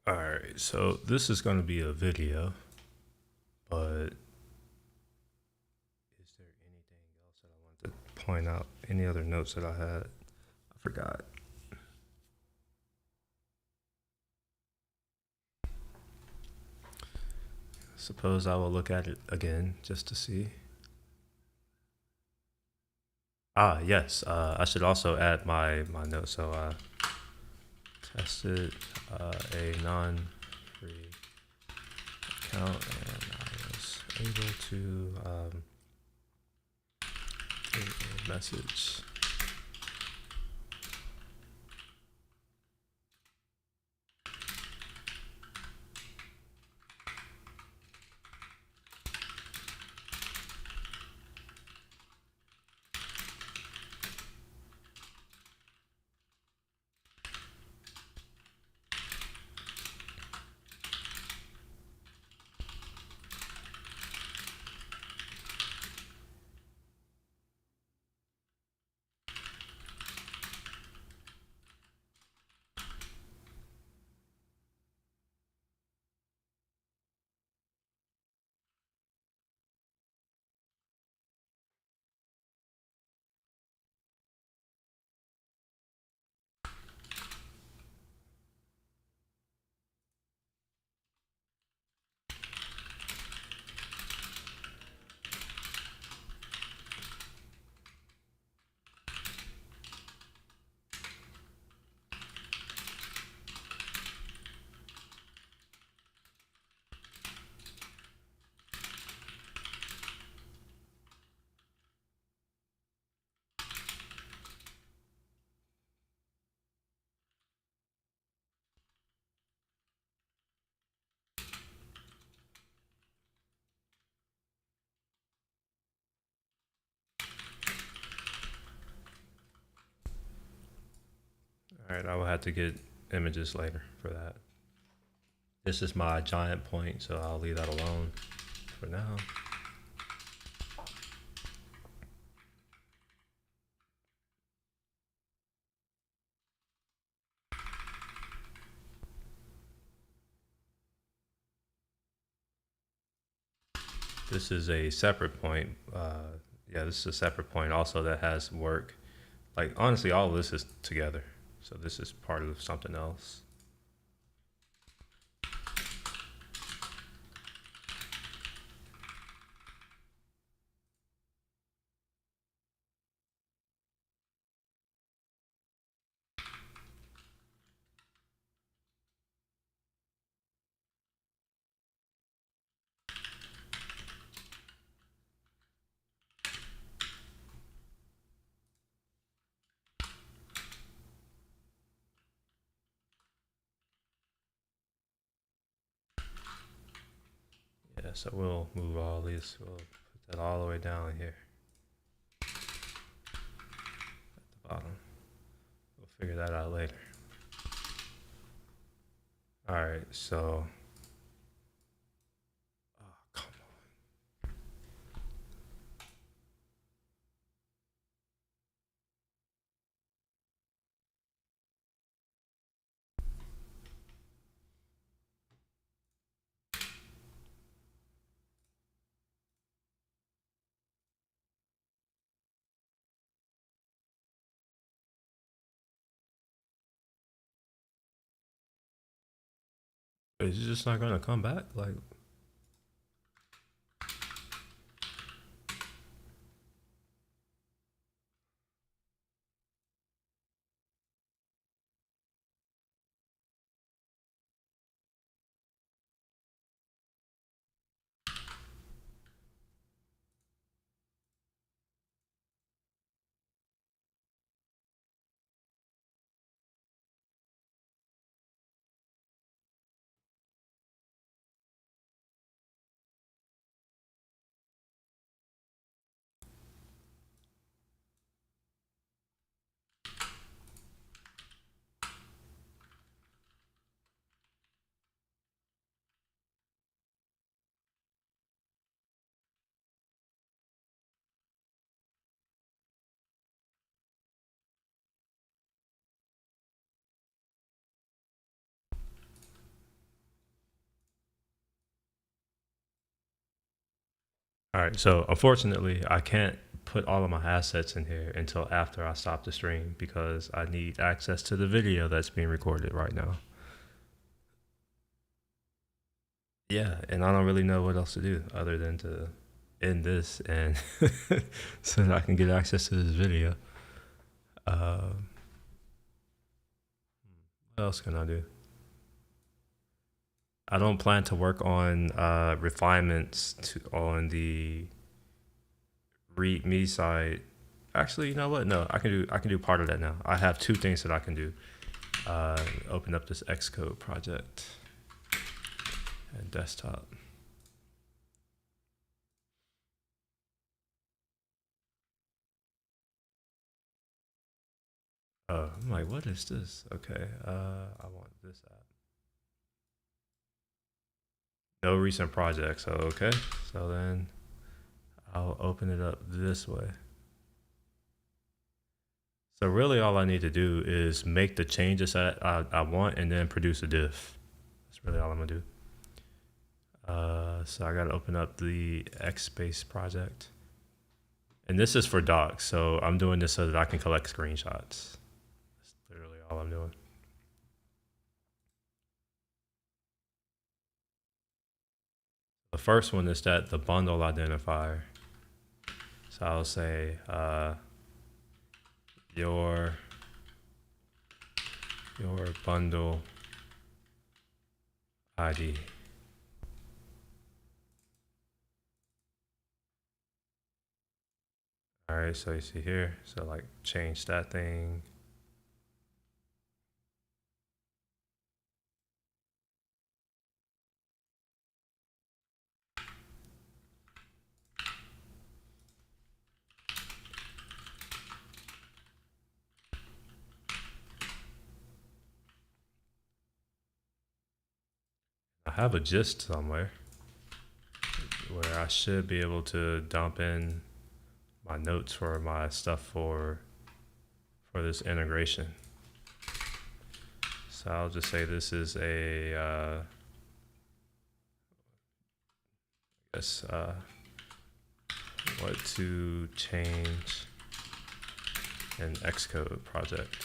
All right, so this is going to be a video, but is there anything else that I want to point out? Any other notes that I had? I forgot. Suppose I will look at it again just to see. Yes. I should also add my notes. So tested a non-free account, and I was able to get a message. All right, I will have to get images later for that. This is my giant point, so I'll leave that alone for now. This is a separate point. Yeah, this is a separate point also that has work. Like, honestly, all of this is together. So this is part of something else. Yeah, so we'll move all these. We'll put that all the way down here at the bottom. We'll figure that out later. All right, so. Oh, come on. Is it just not gonna come back? Like, all right. So unfortunately, I can't put all of my assets in here until after I stop the stream because I need access to the video that's being recorded right now. Yeah, and I don't really know what else to do other than to end this and so that I can get access to this video. What else can I do? I don't plan to work on refinements on the README side. Actually, you know what? No, I can do part of that now. I have 2 things that I can do. Open up this Xcode project and desktop. I'm like, what is this? Okay, I want this app. No recent projects. Okay, so then I'll open it up this way. So really all I need to do is make the changes that I want and then produce a diff. That's really all I'm gonna do. So I gotta open up the XSpace project. And this is for docs, so I'm doing this so that I can collect screenshots. That's literally all I'm doing. The first one is the bundle identifier. So I'll say your bundle ID. All right, so you see here, so like change that thing. I have a gist somewhere where I should be able to dump in my notes for my stuff for this integration. So I'll just say this is a I guess what to change an Xcode project.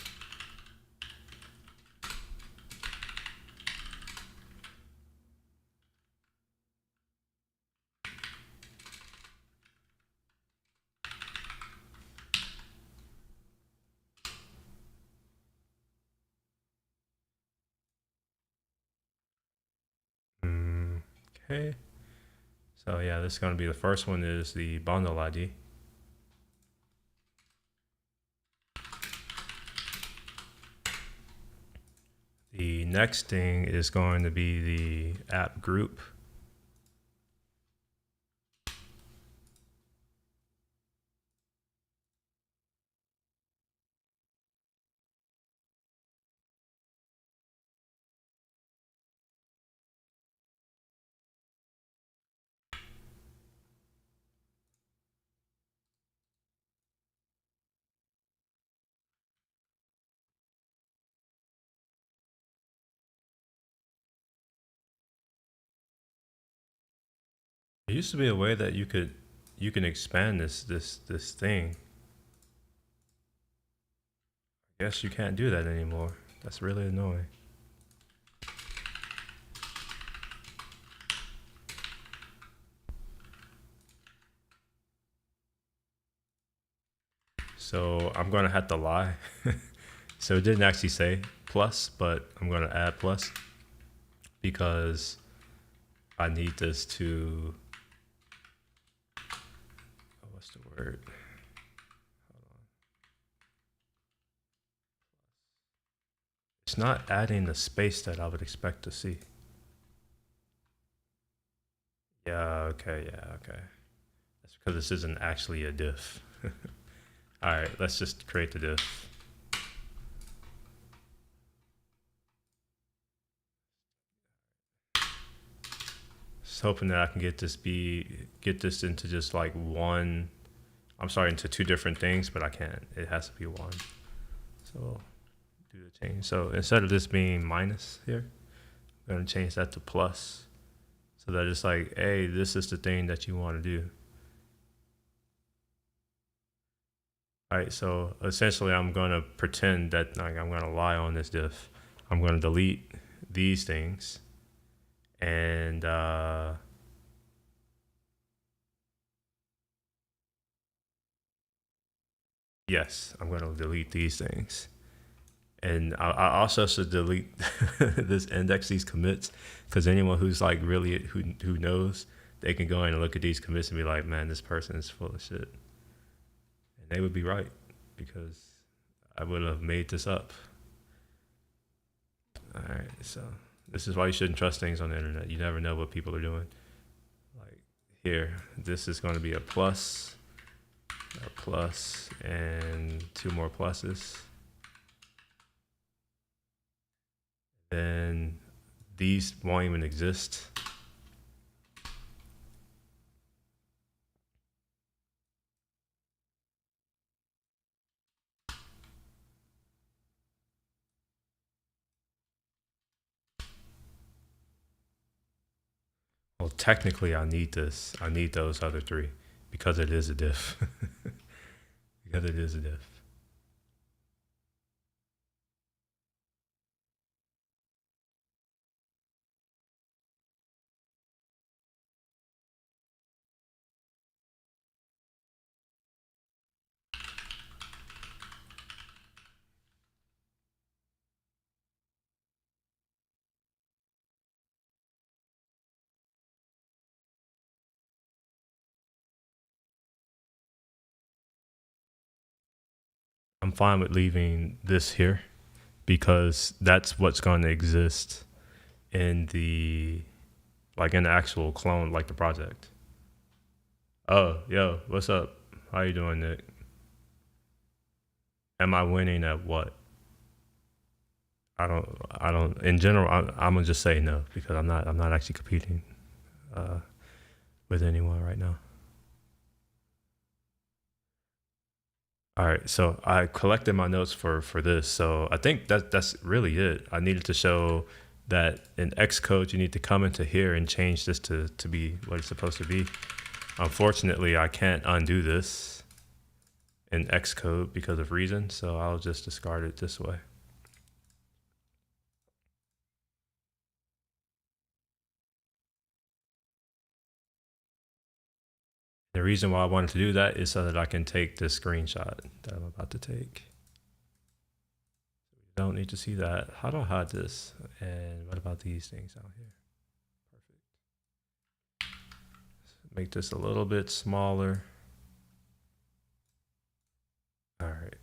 Okay. So yeah, this is going to be the first one is the bundle ID. The next thing is going to be the app group. There used to be a way that you can expand this thing. I guess you can't do that anymore. That's really annoying. So I'm gonna have to lie. So it didn't actually say plus, but I'm gonna add plus because I need this to, what's the word? Hold on. It's not adding the space that I would expect to see. Yeah, okay. That's because this isn't actually a diff. All right, let's just create the diff. Just hoping that I can get this into just like one. I'm sorry, into 2 different things, but I can't. It has to be one. So do the change. So instead of this being minus here, I'm gonna change that to plus, so that it's like, hey, this is the thing that you want to do. All right, so essentially I'm gonna pretend that like I'm gonna lie on this diff. I'm gonna delete these things and yes, I'm going to delete these things. And I also should delete this index, these commits, because anyone who's like really who knows, they can go in and look at these commits and be like, man, this person is full of shit. And they would be right, because I would have made this up. All right, so this is why you shouldn't trust things on the internet. You never know what people are doing. Like here, this is going to be a plus, and two more pluses. Then these won't even exist. Well, technically, I need this. I need those other three because it is a diff. Because it is a diff. I'm fine with leaving this here because that's what's going to exist in the in the actual clone, like the project. Oh, yo, what's up? How you doing, Nick? Am I winning at what? I don't. In general, I'm gonna just say no because I'm not actually competing with anyone right now. All right, so I collected my notes for this. So I think that's really it. I needed to show that in Xcode you need to come into here and change this to be what it's supposed to be. Unfortunately, I can't undo this in Xcode because of reasons, so I'll just discard it this way. The reason why I wanted to do that is so that I can take this screenshot that I'm about to take. Don't need to see that. How do I hide this? And what about these things down here? Perfect. Make this a little bit smaller. All right.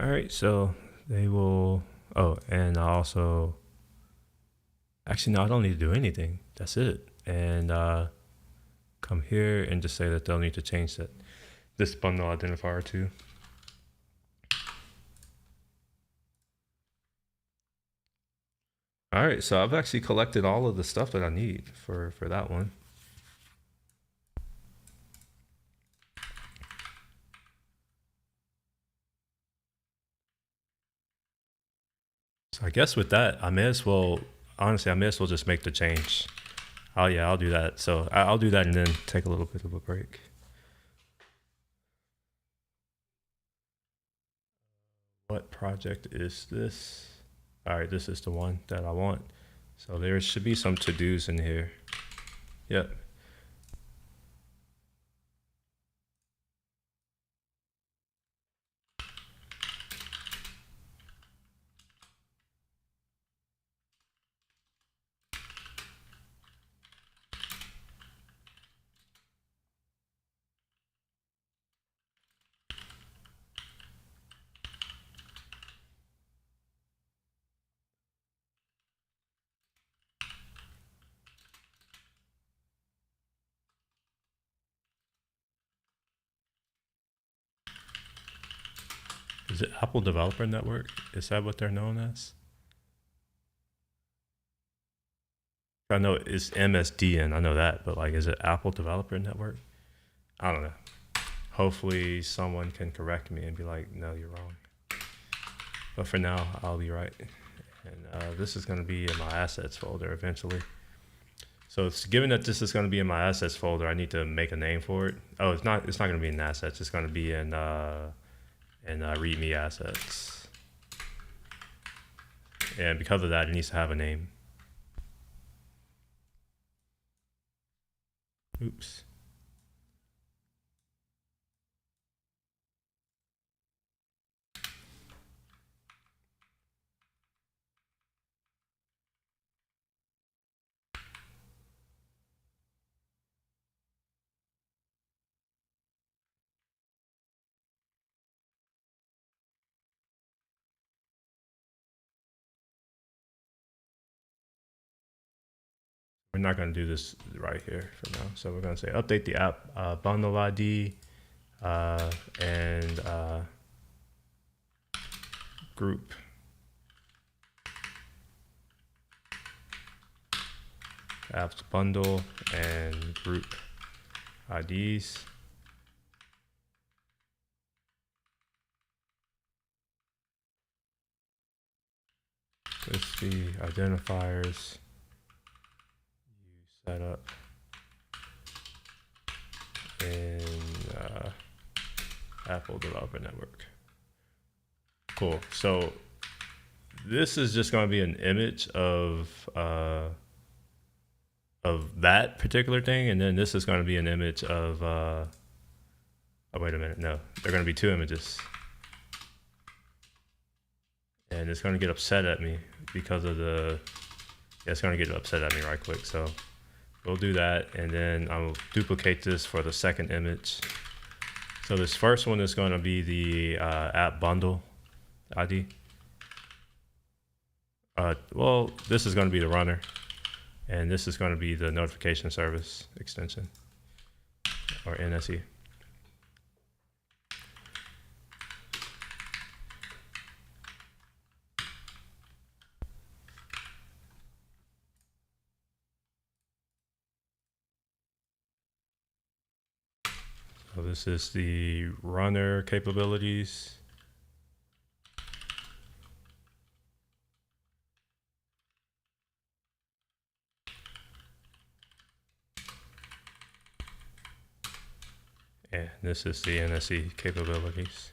All right, so they will. Oh, and I also. Actually, no, I don't need to do anything. That's it. And come here and just say that they'll need to change this bundle identifier too. All right, so I've actually collected all of the stuff that I need for that one. So I guess with that, I may as well, honestly, I may as well just make the change. Oh yeah, I'll do that. So I'll do that and then take a little bit of a break. What project is this? All right, this is the one that I want. So there should be some to-dos in here. Yep. Is it Apple Developer Network? Is that what they're known as? I know it's MSDN. I know that, but is it Apple Developer Network? I don't know. Hopefully, someone can correct me and be like, "No, you're wrong." But for now, I'll be right. And this is going to be in my assets folder eventually. So it's given that this is going to be in my assets folder, I need to make a name for it. Oh, it's not. It's not going to be in assets. It's going to be in README assets. And because of that, it needs to have a name. Oops. We're not going to do this right here for now. So we're going to say update the app bundle ID and group. Apps bundle and group IDs. Let's see identifiers you set up in Apple Developer Network. Cool. So this is just going to be an image of that particular thing, and then this is going to be an image of. Oh, wait a minute. No, they're going to be two images, and it's going to get upset at me because of the. Yeah, it's going to get upset at me right quick. So we'll do that, and then I'll duplicate this for the second image. So this first one is going to be the app bundle ID. Well, this is going to be the runner, and this is going to be the notification service extension, or NSE. So this is the runner capabilities. And this is the NSE capabilities.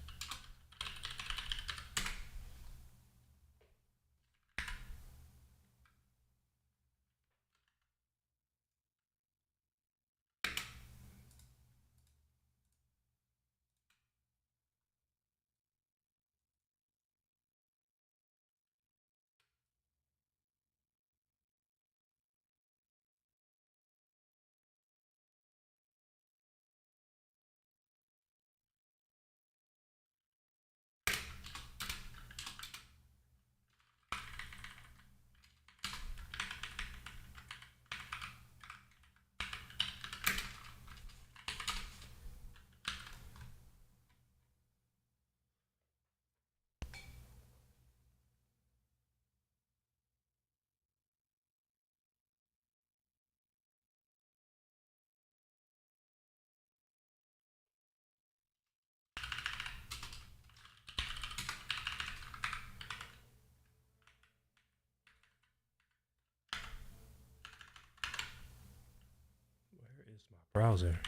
Where is my browser?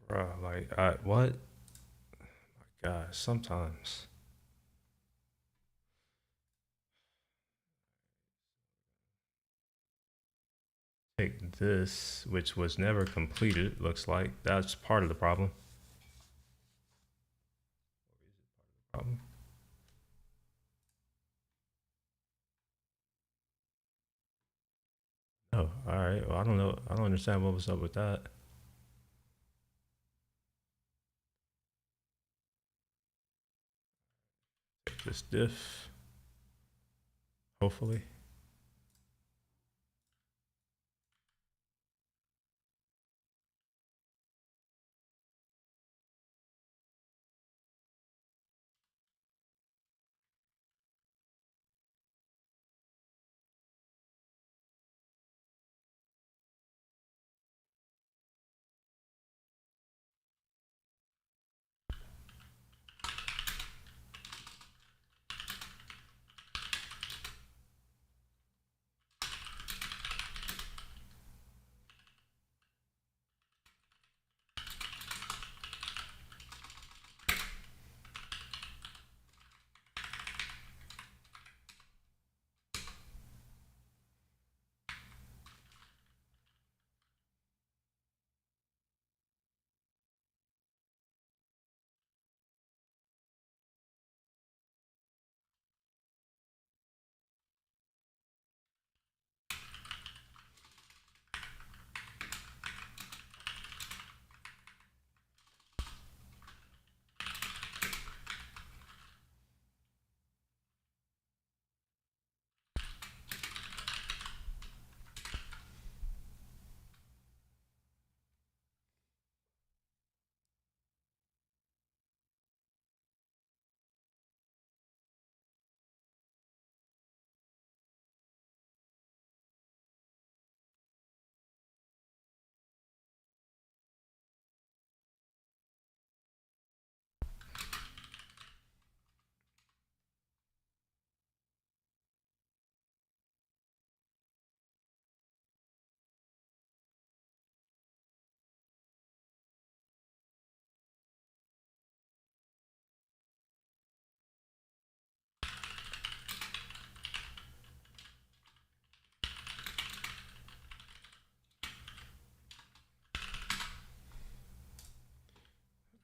Bro, like, what? My gosh, sometimes. Take this, which was never completed, looks like. That's part of the problem. Problem. Oh, all right. Well, I don't know. I don't understand what was up with that. Take this diff, hopefully.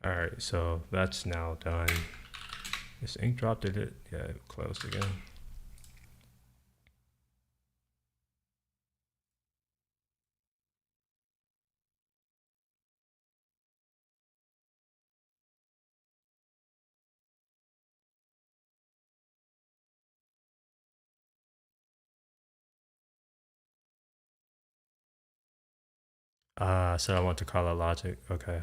All right, so that's now done. This ink drop, did it? Yeah, it closed again. So I want to call it logic. Okay.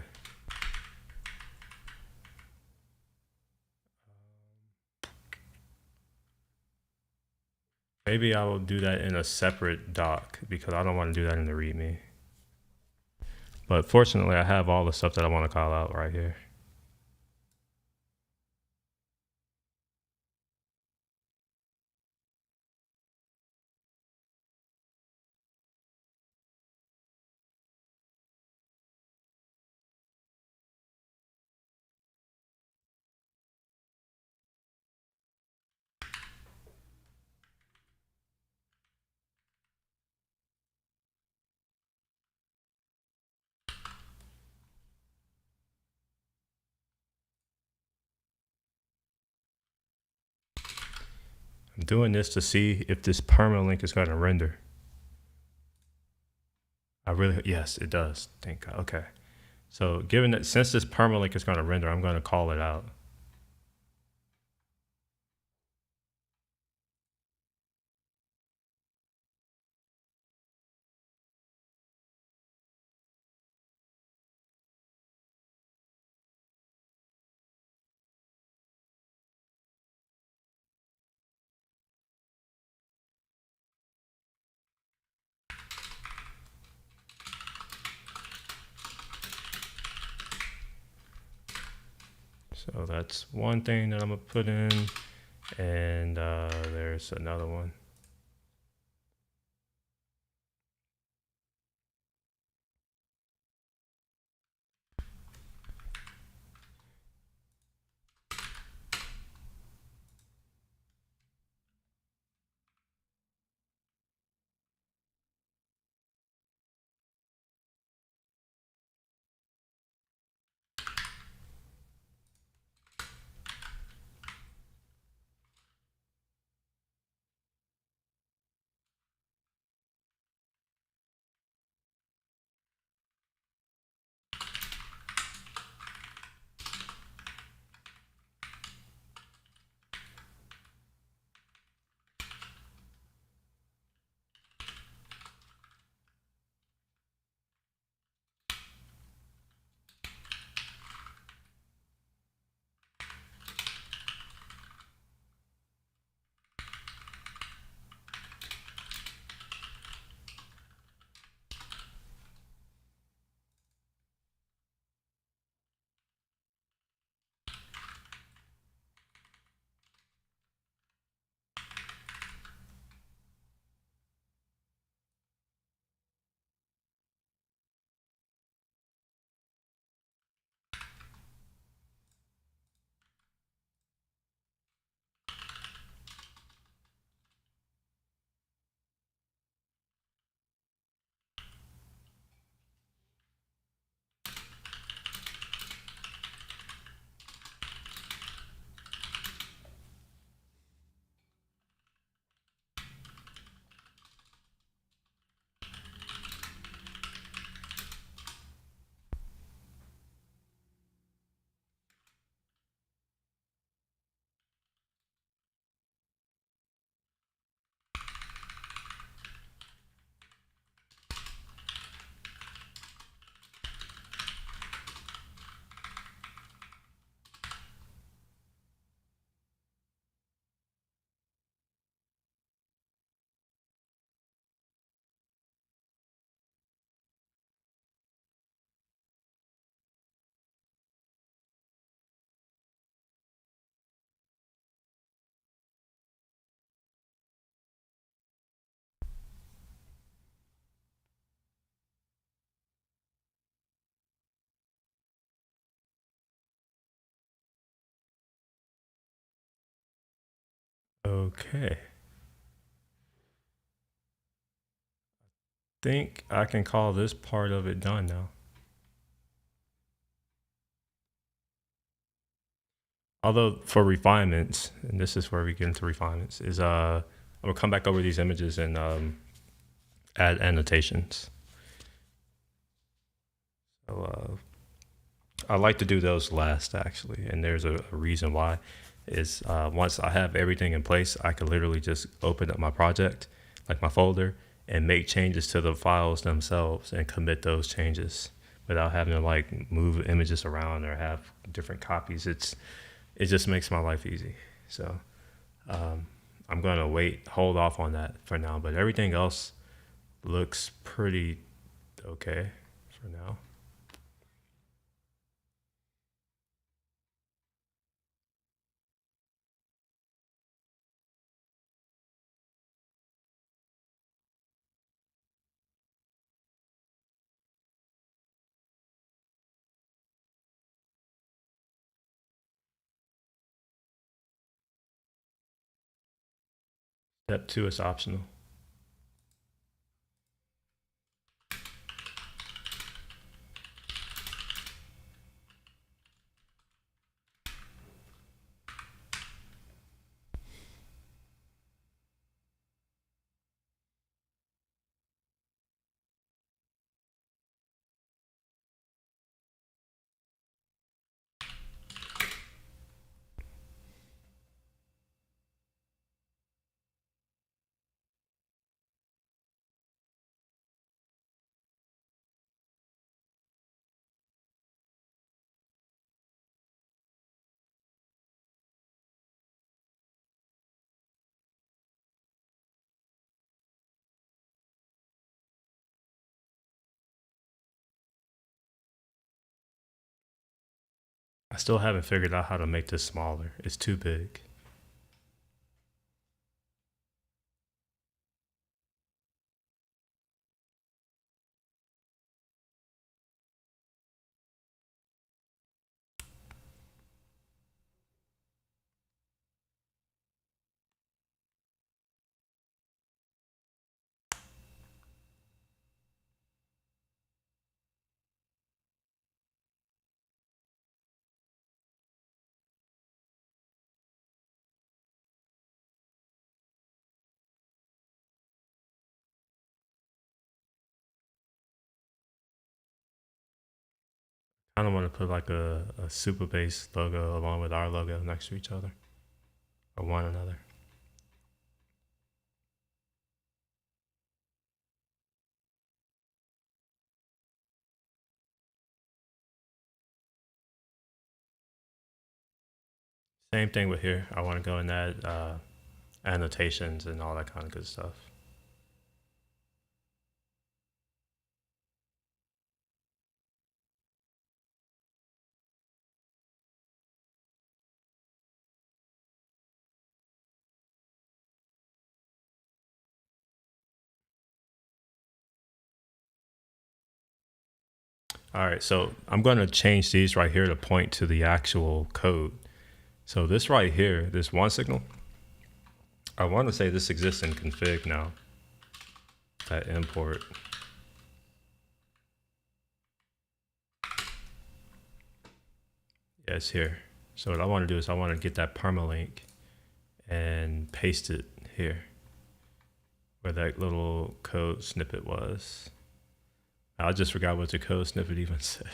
Maybe I will do that in a separate doc because I don't want to do that in the README. But fortunately, I have all the stuff that I want to call out right here. I'm doing this to see if this permalink is going to render. Yes, it does. Thank God. Okay. So given that, since this permalink is going to render, I'm going to call it out. So that's one thing that I'm going to put in. And there's another one. Okay. Think I can call this part of it done now. Although for refinements, and this is where we get into refinements, is I'm gonna come back over these images and add annotations. So I like to do those last actually, and there's a reason why. Is once I have everything in place, I can literally just open up my project, like my folder, and make changes to the files themselves and commit those changes without having to like move images around or have different copies. It just makes my life easy. So I'm gonna hold off on that for now, but everything else looks pretty okay for now. Step 2 is optional. I still haven't figured out how to make this smaller. It's too big. I don't want to put like a super base logo along with our logo next to each other or one another. Same thing with here. I want to go and add annotations and all that kind of good stuff. All right, so I'm going to change these right here to point to the actual code. So this right here, this one signal, I want to say this exists in config now. That import. Yeah, it's here. So what I want to do is I want to get that permalink and paste it here where that little code snippet was. I just forgot what the code snippet even said.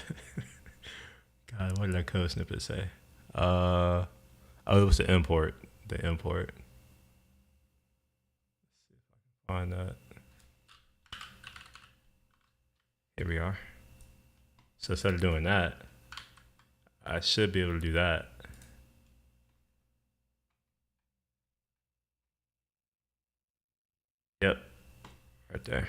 God, what did that code snippet say? Oh, it was the import. The import. Find that. Here we are. So instead of doing that, I should be able to do that. Yep, right there.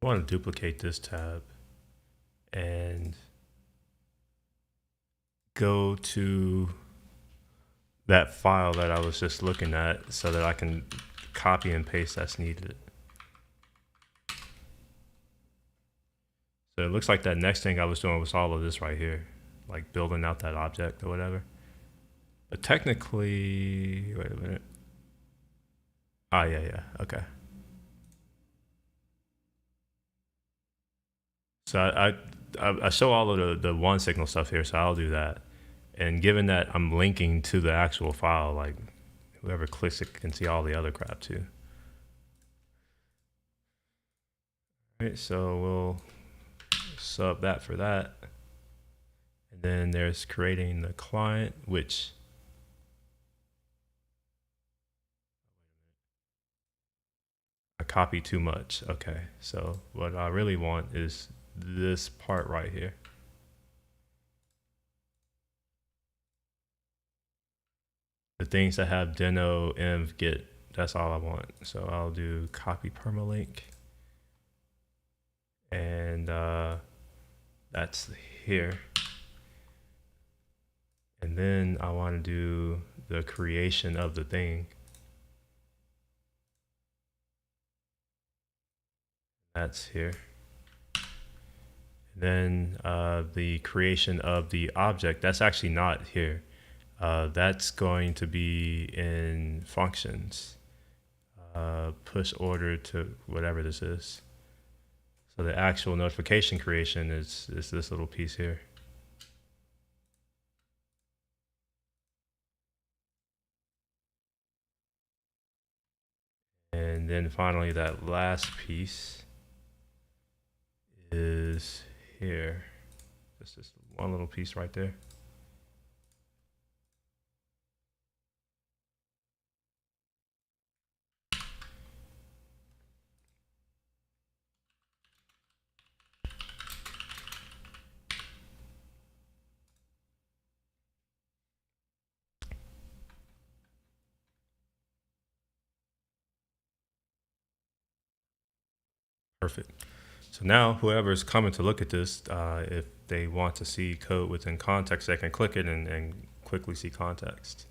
I want to duplicate this tab and go to that file that I was just looking at so that I can copy and paste that's needed. So it looks like that next thing I was doing was all of this right here, like building out that object or whatever. But technically, wait a minute. Ah, yeah, okay. So I show all of the one signal stuff here, so I'll do that. And given that I'm linking to the actual file, like whoever clicks it can see all the other crap too. All right, so we'll sub that for that. And then there's creating the client, which I copy too much. Okay, so what I really want is this part right here. The things that have deno, env, get, that's all I want. So I'll do copy permalink. And that's here. And then I want to do the creation of the thing. That's here. Then the creation of the object, that's actually not here. That's going to be in functions. Push order to whatever this is. So the actual notification creation is this little piece here. And then finally that last piece is here. Just this one little piece right there. Perfect. So now whoever's coming to look at this, if they want to see code within context, they can click it and quickly see context.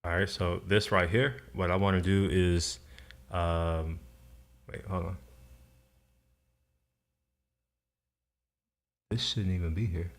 All right, so this right here, what I want to do is, wait, hold on. This shouldn't even be here.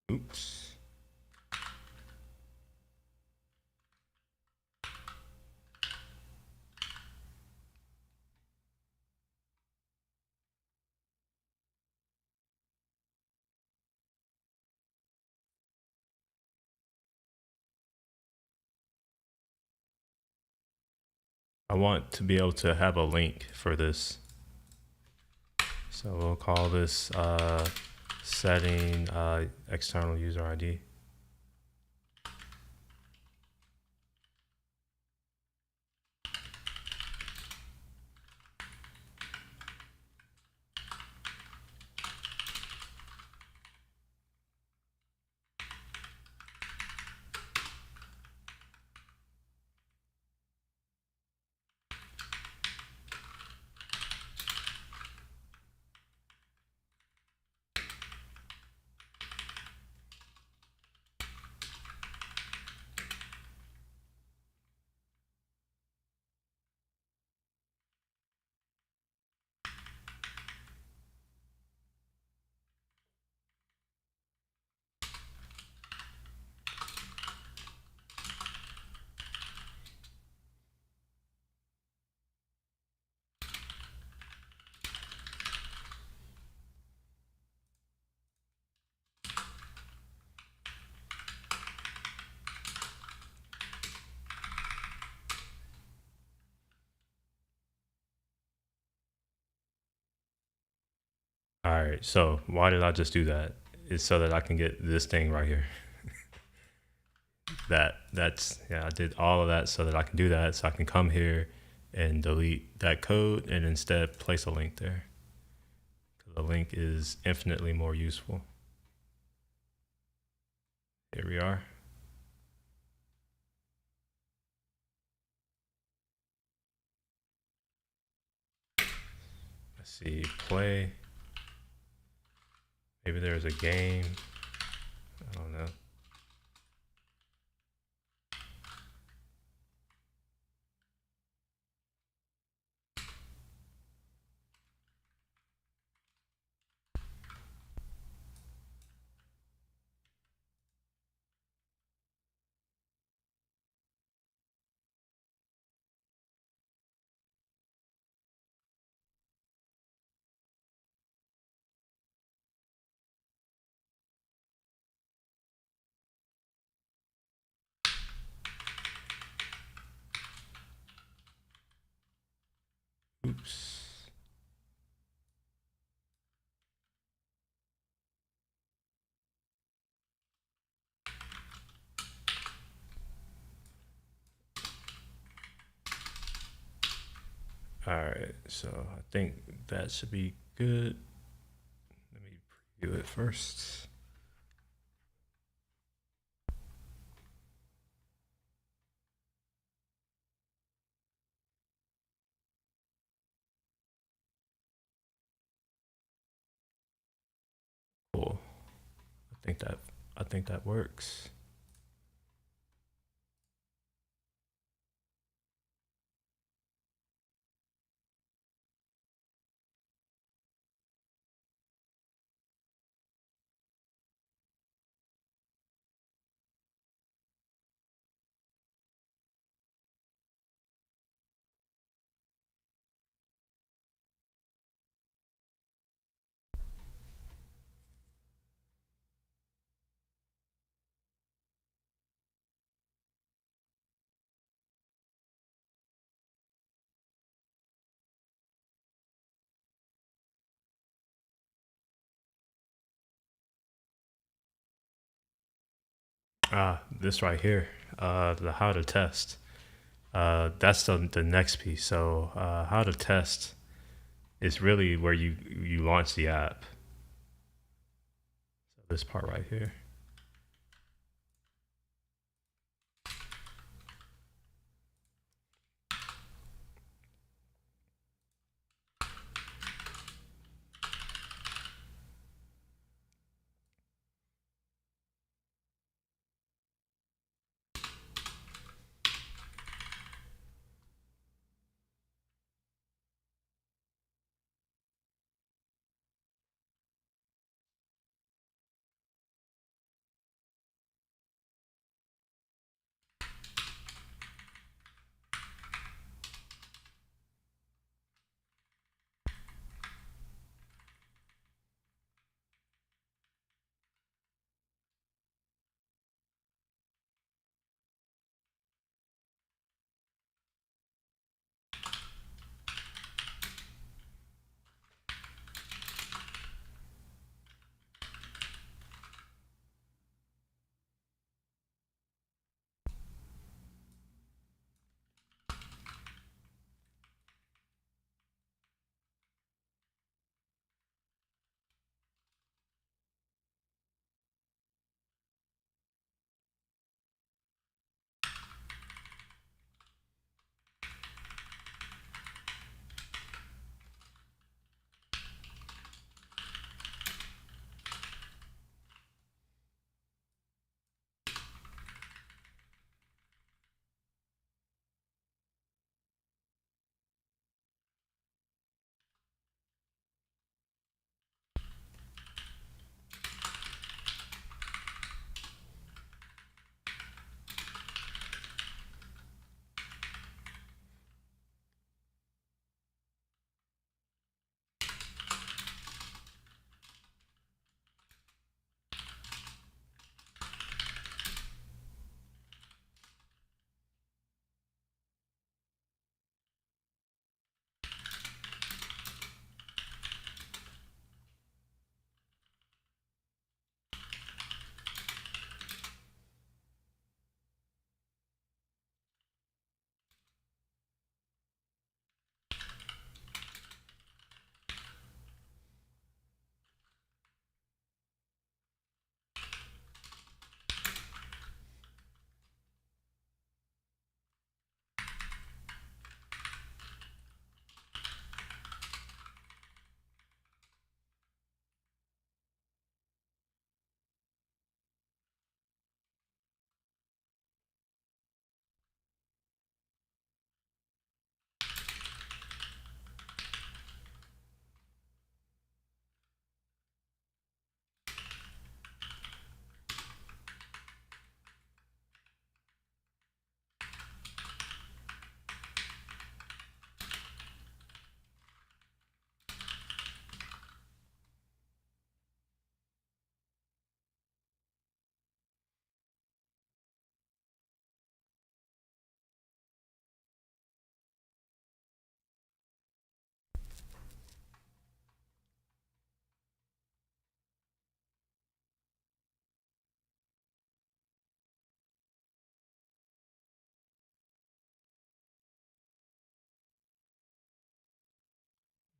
Oops. I want to be able to have a link for this. So we'll call this setting external user ID. right. So why did I just do that? It's so that I can get this thing right here. That's yeah. I did all of that so that I can do that. So I can come here and delete that code and instead place a link there. The link is infinitely more useful. Here we are. Let's see, play. Maybe there's a game. I don't know. Oops. All right, so I think that should be good. Let me preview it first. Cool. I think that works. Ah, this right here, the how to test. That's the next piece. So how to test is really where you launch the app. So this part right here.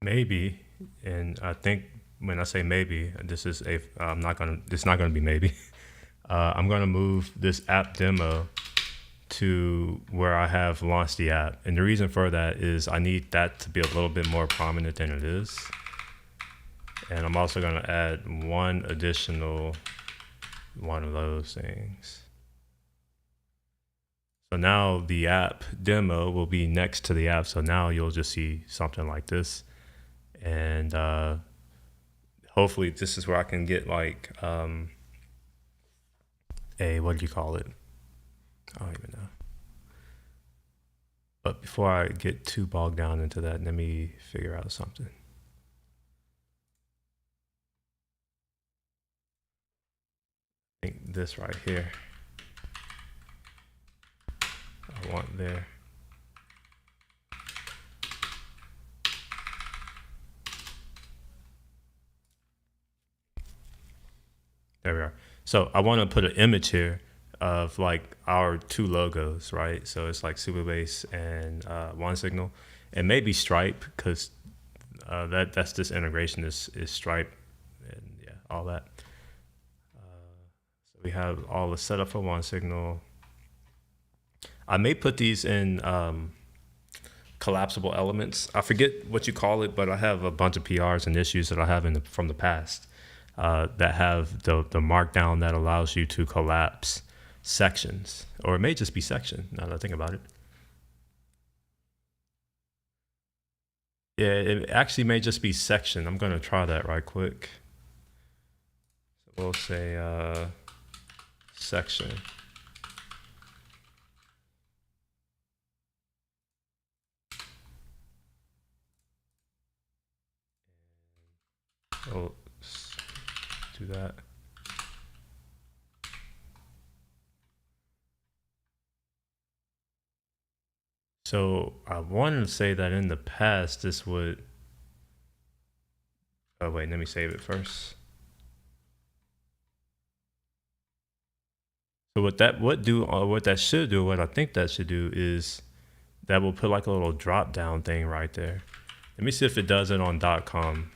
maybe, and I think when I say maybe, this is a I'm not gonna. It's not gonna be maybe. I'm gonna move this app demo to where I have launched the app, and the reason for that is I need that to be a little bit more prominent than it is, and I'm also gonna add one additional one of those things. So now the app demo will be next to the app. So now you'll just see something like this, and hopefully this is where I can get like a what do you call it? I don't even know. But before I get too bogged down into that, let me figure out something. I think this right here, I want there. There we are. So I want to put an image here of like our two logos, right? So it's like Superbase and One Signal, and maybe Stripe because that's this integration is Stripe and yeah, all that. So we have all the setup for One Signal. I may put these in collapsible elements. I forget what you call it, but I have a bunch of PRs and issues that I have from the past that have the markdown that allows you to collapse sections, or it may just be section. Now that I think about it, yeah, it actually may just be section. I'm gonna try that right quick. So we'll say section. We'll do that. So I wanted to say that in the past this would. Oh wait, let me save it first. So what that should do, what I think that should do is that will put like a little drop down thing right there. Let me see if it does it on .com.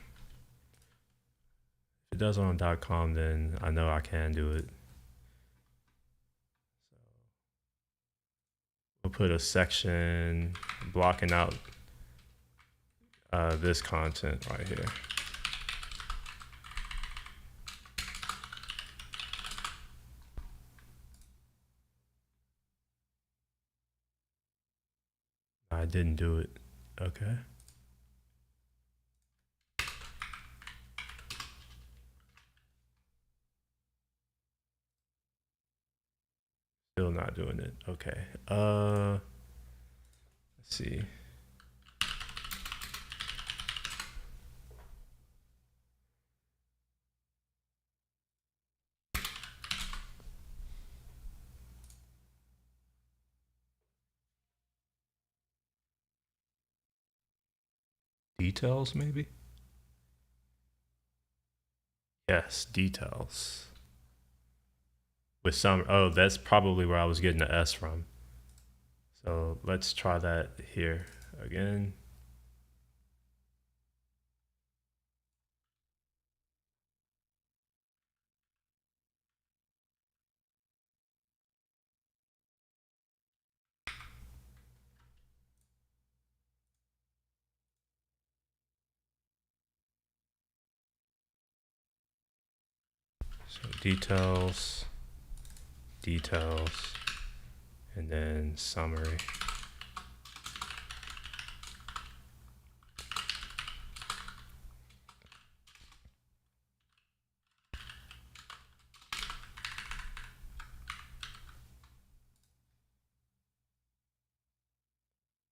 If it does it on .com, then I know I can do it. We'll put a section blocking out this content right here. I didn't do it. Okay. Still not doing it. Okay. Let's see. Details, maybe? Yes, details. With some, oh, that's probably where I was getting the S from. So let's try that here again. So details, details, and then summary.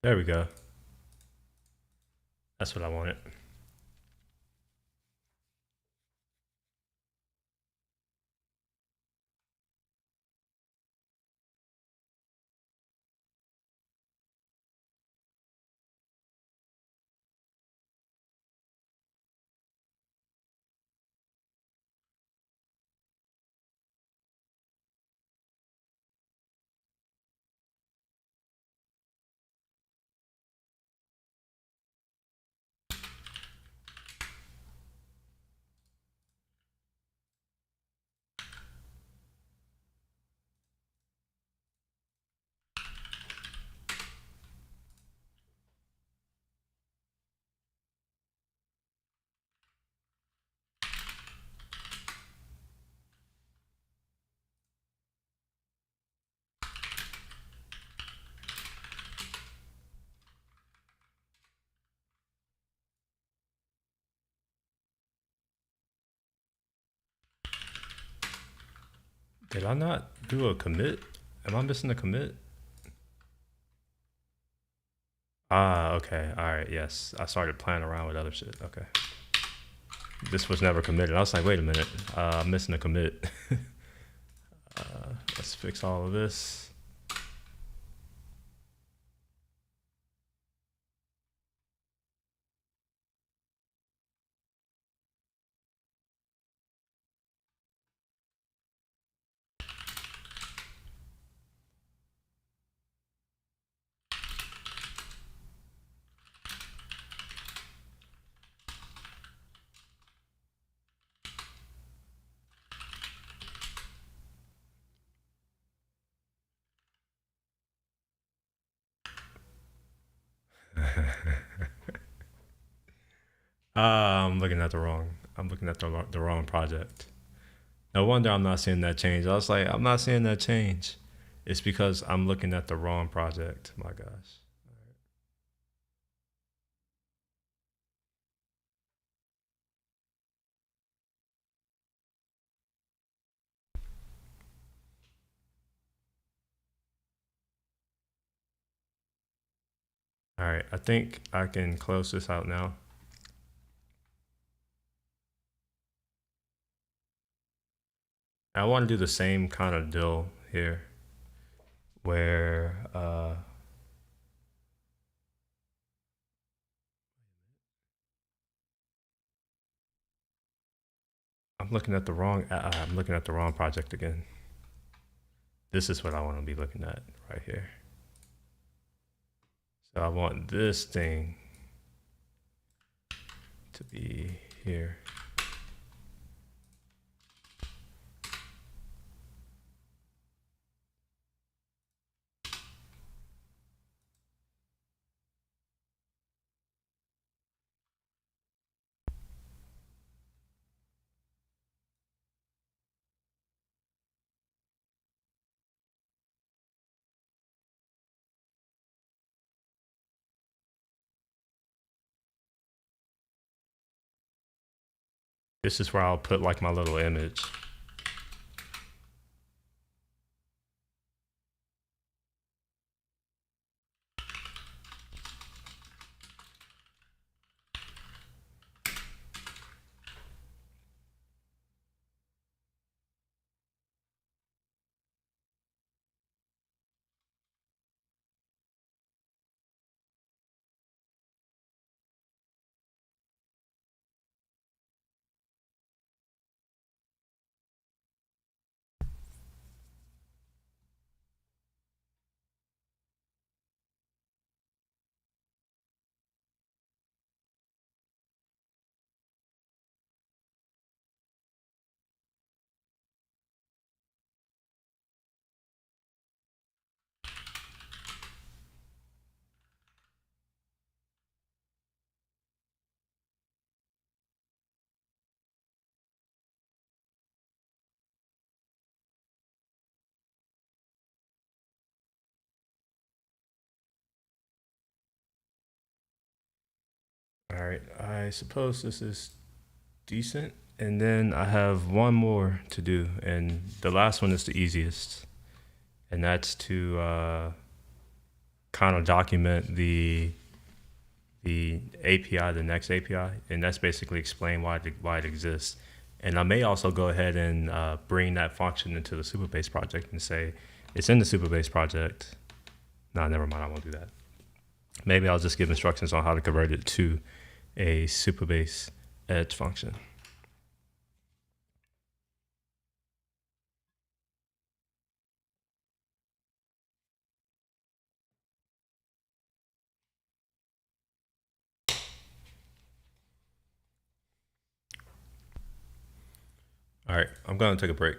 There we go. That's what I wanted. Did I not do a commit? Am I missing a commit? Ah, okay. All right. Yes. I started playing around with other shit. Okay. This was never committed. I was like, wait a minute. I'm missing a commit. Let's fix all of this. I'm looking at the wrong. I'm looking at the wrong project. No wonder I'm not seeing that change. I was like, I'm not seeing that change. It's because I'm looking at the wrong project. My gosh. All right. I think I can close this out now. I want to do the same kind of deal here where I'm looking at the wrong project again. This is what I want to be looking at right here. So I want this thing to be here. This is where I'll put like my little image. All right, I suppose this is decent. And then I have one more to do, and the last one is the easiest, and that's to kind of document the API, the next API, and that's basically explain why it exists. And I may also go ahead and bring that function into the Superbase project and say it's in the Superbase project. No, never mind. I won't do that. Maybe I'll just give instructions on how to convert it to a Superbase edge function. All right, I'm going to take a break.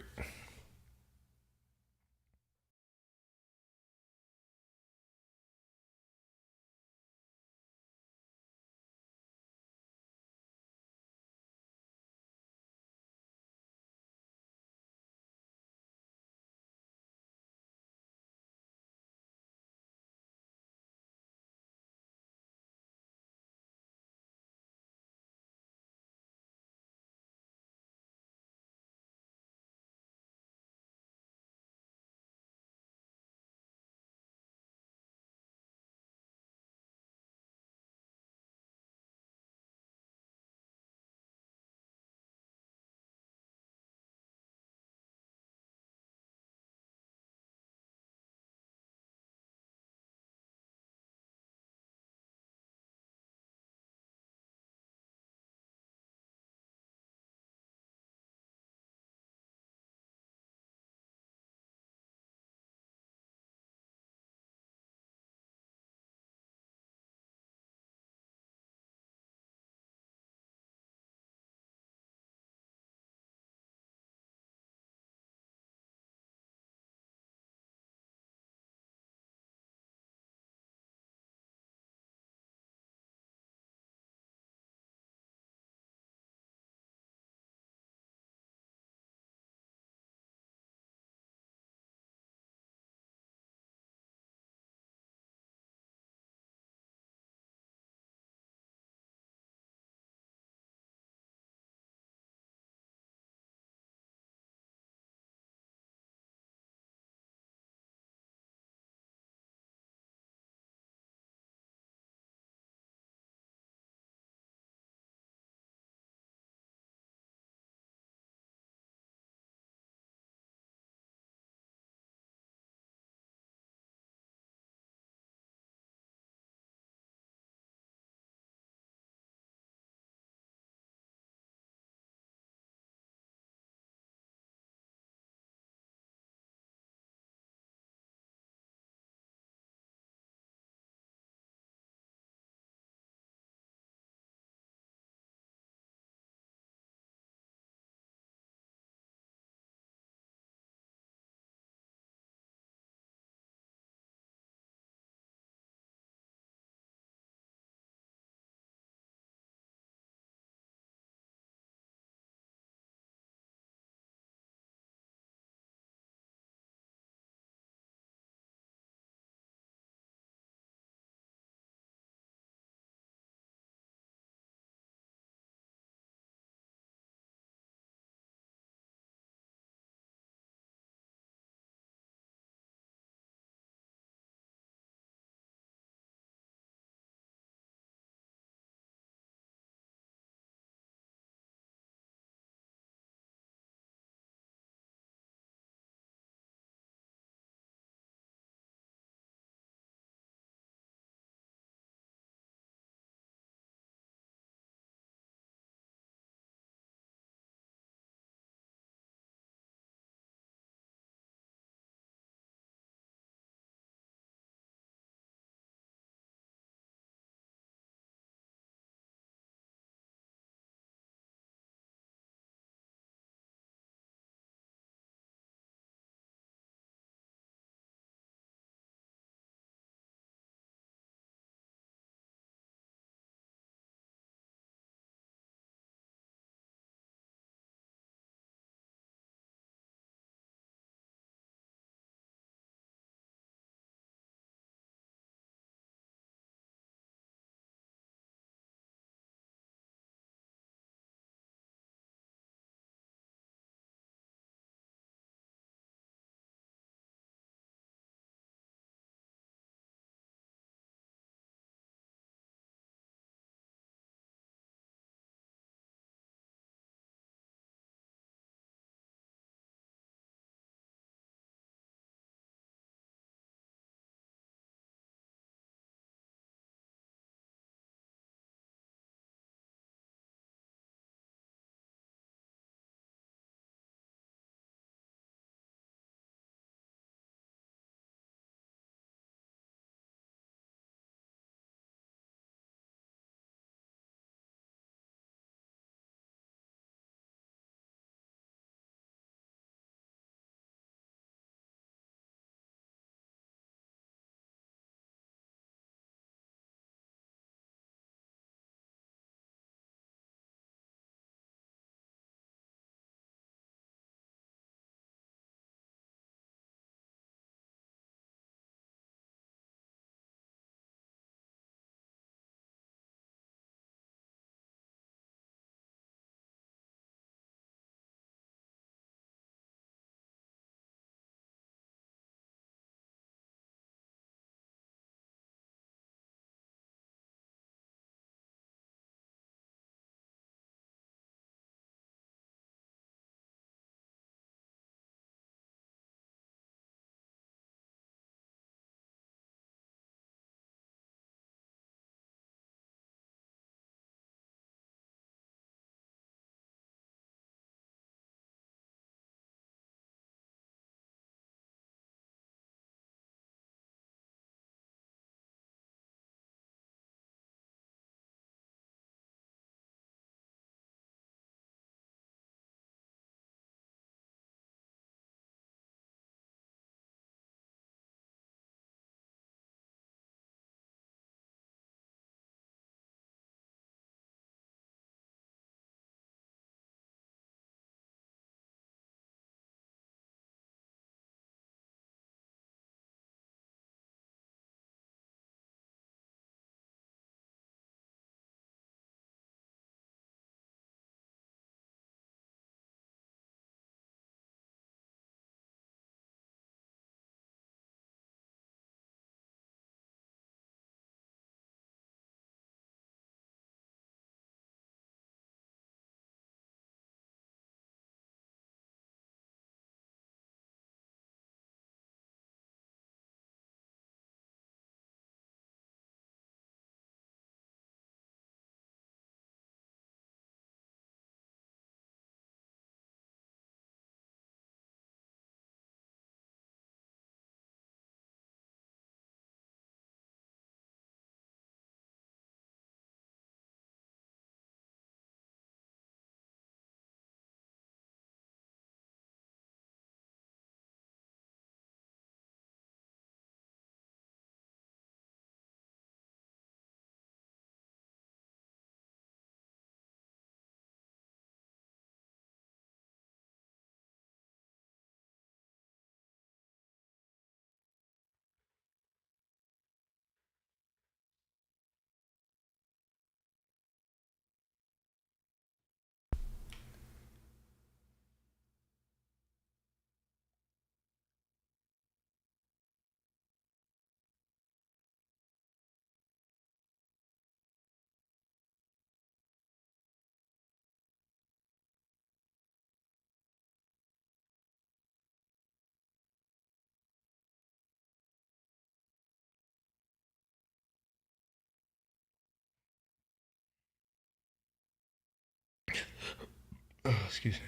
Excuse me.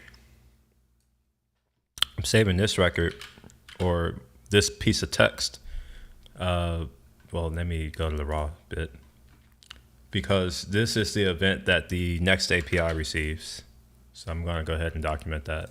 I'm saving this record or this piece of text. Well, let me go to the raw bit because this is the event that the next API receives. So I'm going to go ahead and document that.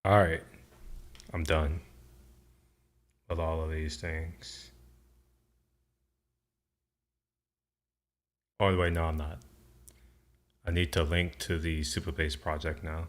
All right, I'm done with all of these things. Oh, wait, no, I'm not. I need to link to the Superbase project now.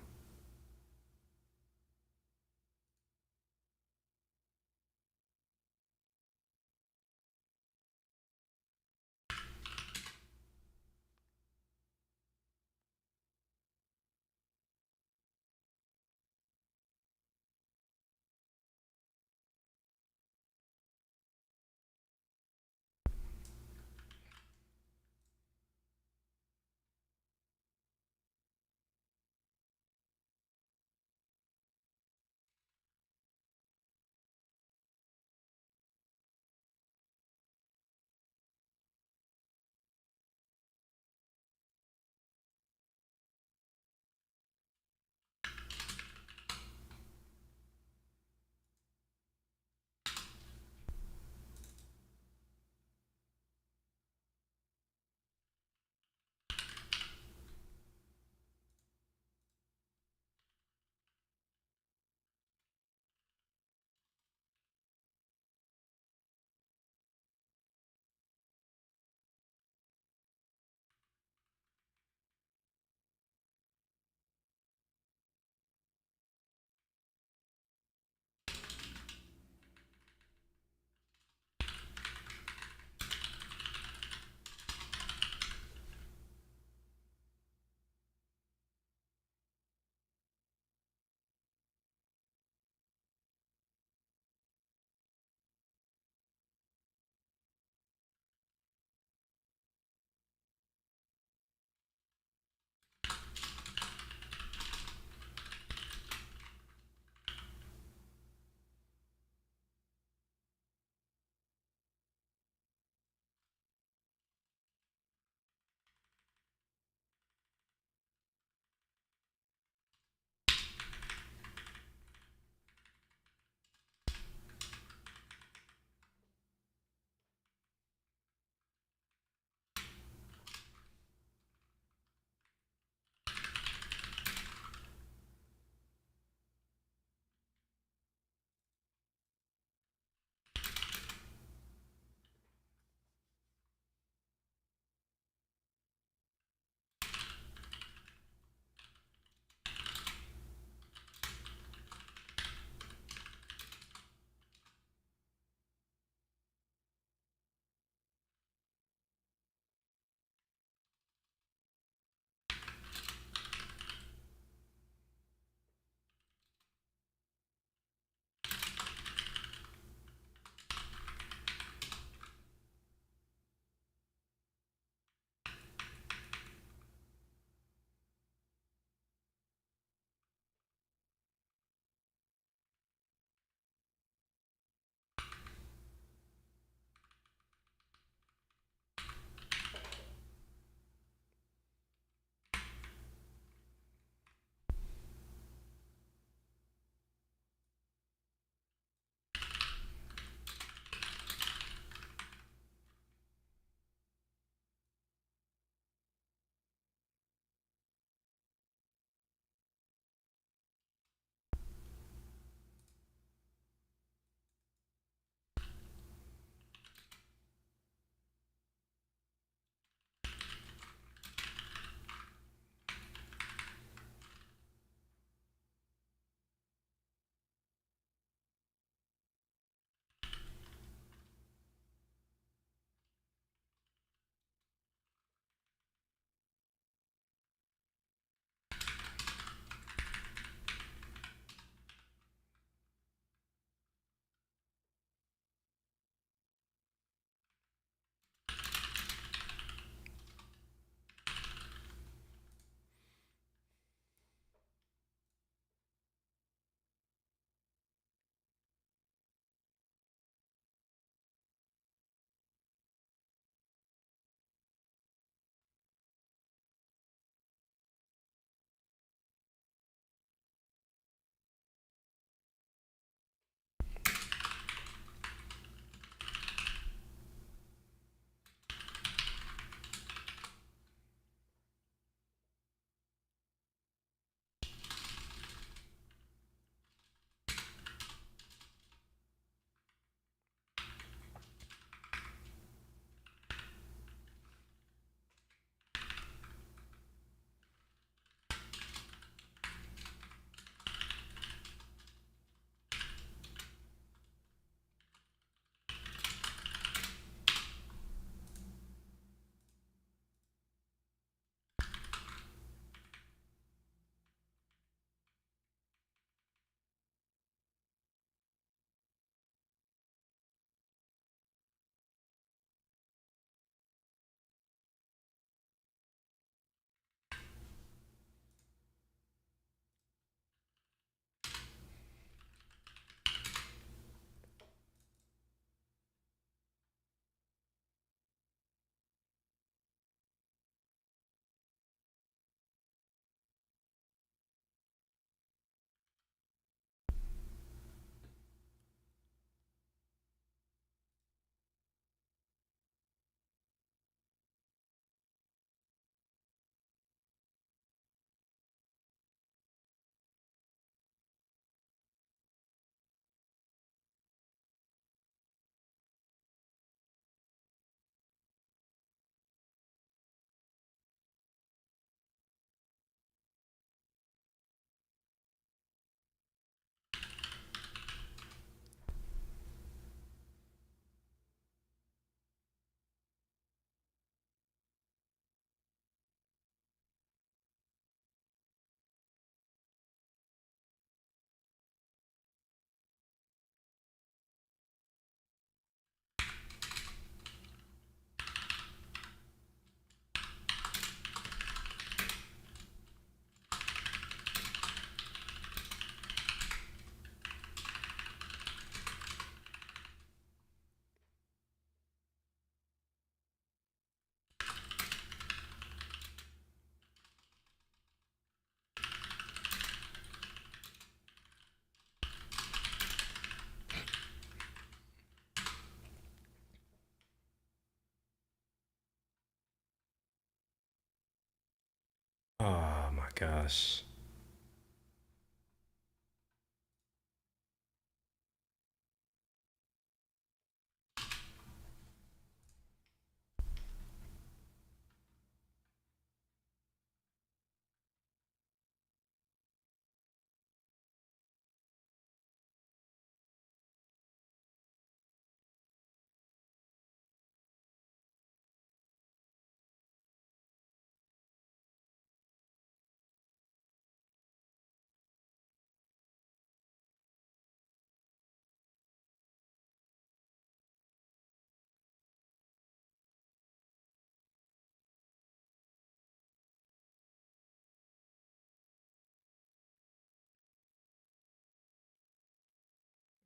gosh.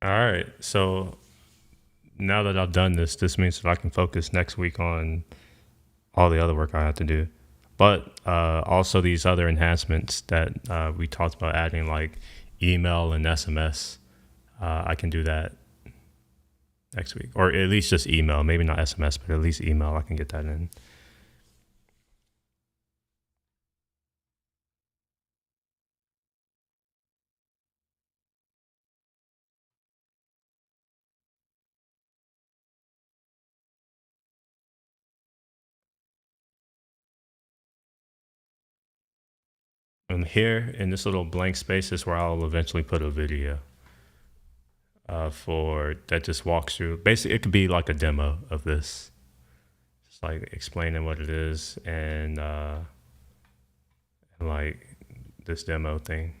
All right. So now that I've done this, this means that I can focus next week on all the other work I have to do. But also these other enhancements that we talked about adding, like email and SMS, I can do that next week, or at least just email. Maybe not SMS, but at least email. I can get that in. And here in this little blank space is where I'll eventually put a video for that just walks through. Basically, it could be like a demo of this, just like explaining what it is and like this demo thing.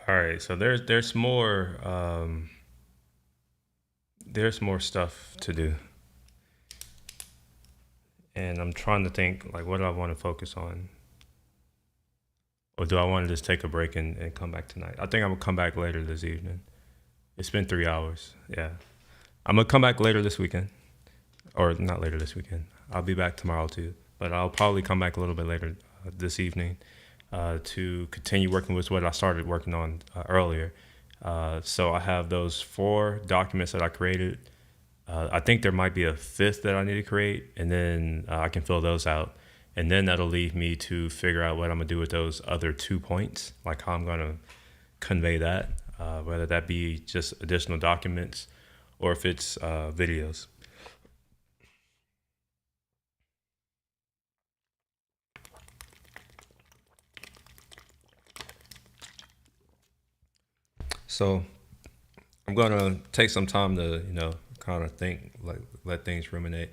All right, so there's more stuff to do, and I'm trying to think like what do I want to focus on, or do I want to just take a break and come back tonight? I think I'm gonna come back later this evening. It's been 3 hours. Yeah, I'm gonna come back later this weekend, or not later this weekend. I'll be back tomorrow too, but I'll probably come back a little bit later this evening to continue working with what I started working on earlier. So I have those 4 documents that I created. I think there might be a 5th that I need to create, and then I can fill those out. And then that'll leave me to figure out what I'm gonna do with those other 2 points, like how I'm gonna convey that, whether that be just additional documents or if it's videos. So I'm gonna take some time to, kind of think, like let things ruminate,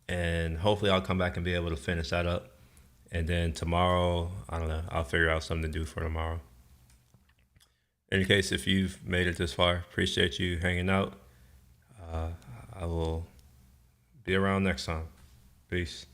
and hopefully I'll come back and be able to finish that up. And then tomorrow, I don't know, I'll figure out something to do for tomorrow. In any case, if you've made it this far, appreciate you hanging out. I will be around next time. Peace.